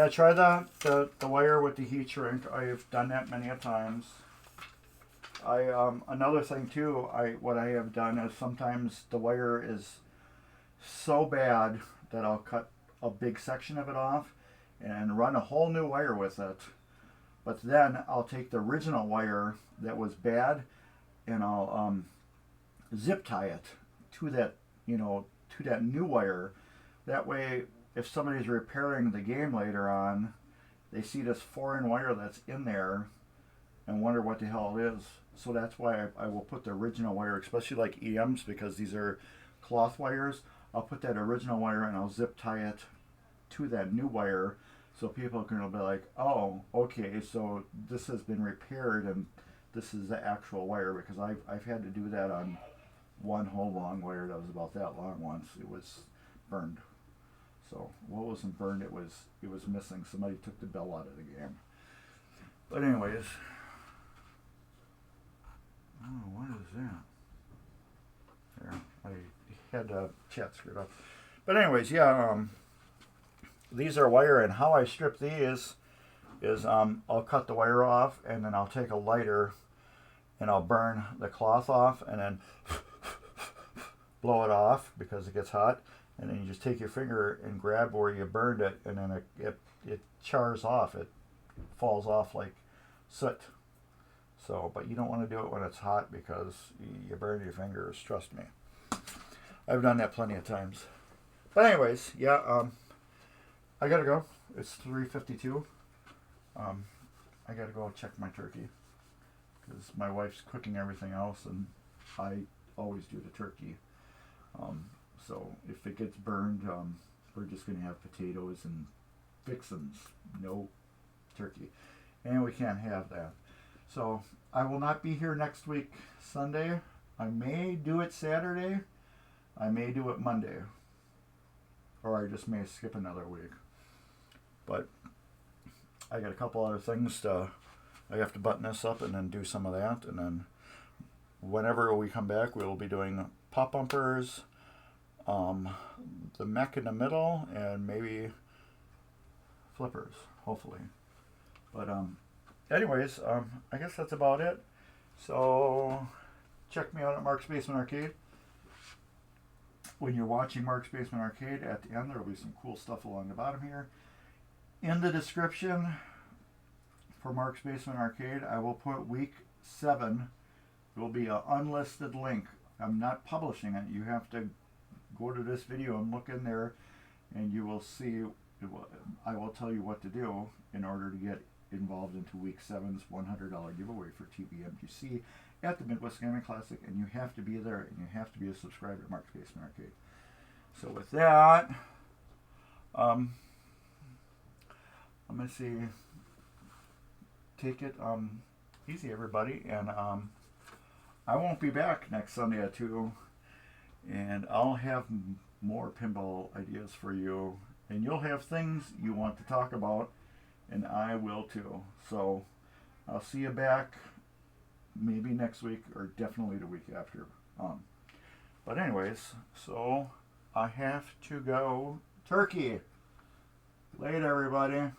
try the wire with the heat shrink. I've done that many a times. Another thing too, what I have done is sometimes the wire is so bad that I'll cut a big section of it off and run a whole new wire with it. But then I'll take the original wire that was bad and I'll zip tie it to that, to that new wire. That way, if somebody's repairing the game later on, they see this foreign wire that's in there and wonder what the hell it is. So that's why I will put the original wire, especially like EMs, because these are cloth wires. I'll put that original wire and I'll zip tie it to that new wire, so people can be like, oh, okay, so this has been repaired and this is the actual wire, because I've had to do that on one whole long wire that was about that long once. It was burned. So what wasn't burned, it was missing. Somebody took the bell out of the game. But anyways, oh, what is that? There, I had the chat screwed up. But anyways, yeah, these are wire, and how I strip these is I'll cut the wire off, and then I'll take a lighter and I'll burn the cloth off, and then blow it off because it gets hot, and then you just take your finger and grab where you burned it, and then it chars off. It falls off like soot. So, but you don't want to do it when it's hot because you burn your fingers. Trust me, I've done that plenty of times. But anyways, yeah, I gotta go. It's 3:52. I gotta go check my turkey because my wife's cooking everything else, and I always do the turkey. So if it gets burned, we're just gonna have potatoes and fixins, no turkey, and we can't have that. So I will not be here next week Sunday. I may do it Saturday. I may do it Monday, or I just may skip another week. But I got a couple other things I have to button this up and then do some of that, and then whenever we come back, we will be doing pop bumpers, the mech in the middle, and maybe flippers, hopefully. But anyways, I guess that's about it. So check me out at Mark's Basement Arcade. When you're watching Mark's Basement Arcade, at the end there will be some cool stuff along the bottom here. In the description for Mark's Basement Arcade, I will put week 7. There will be an unlisted link. I'm not publishing it. You have to go to this video and look in there, and you will see. I will tell you what to do in order to get involved into week 7's $100 giveaway for tvMGC at the Midwest Gaming Classic, and you have to be there, and you have to be a subscriber to Mark's Basement Arcade. So with that, I'm gonna say, take it easy, everybody, and I won't be back next Sunday at 2, and I'll have more pinball ideas for you, and you'll have things you want to talk about, and I will too. So I'll see you back maybe next week, or definitely the week after. But anyways, so I have to go turkey. Later, everybody.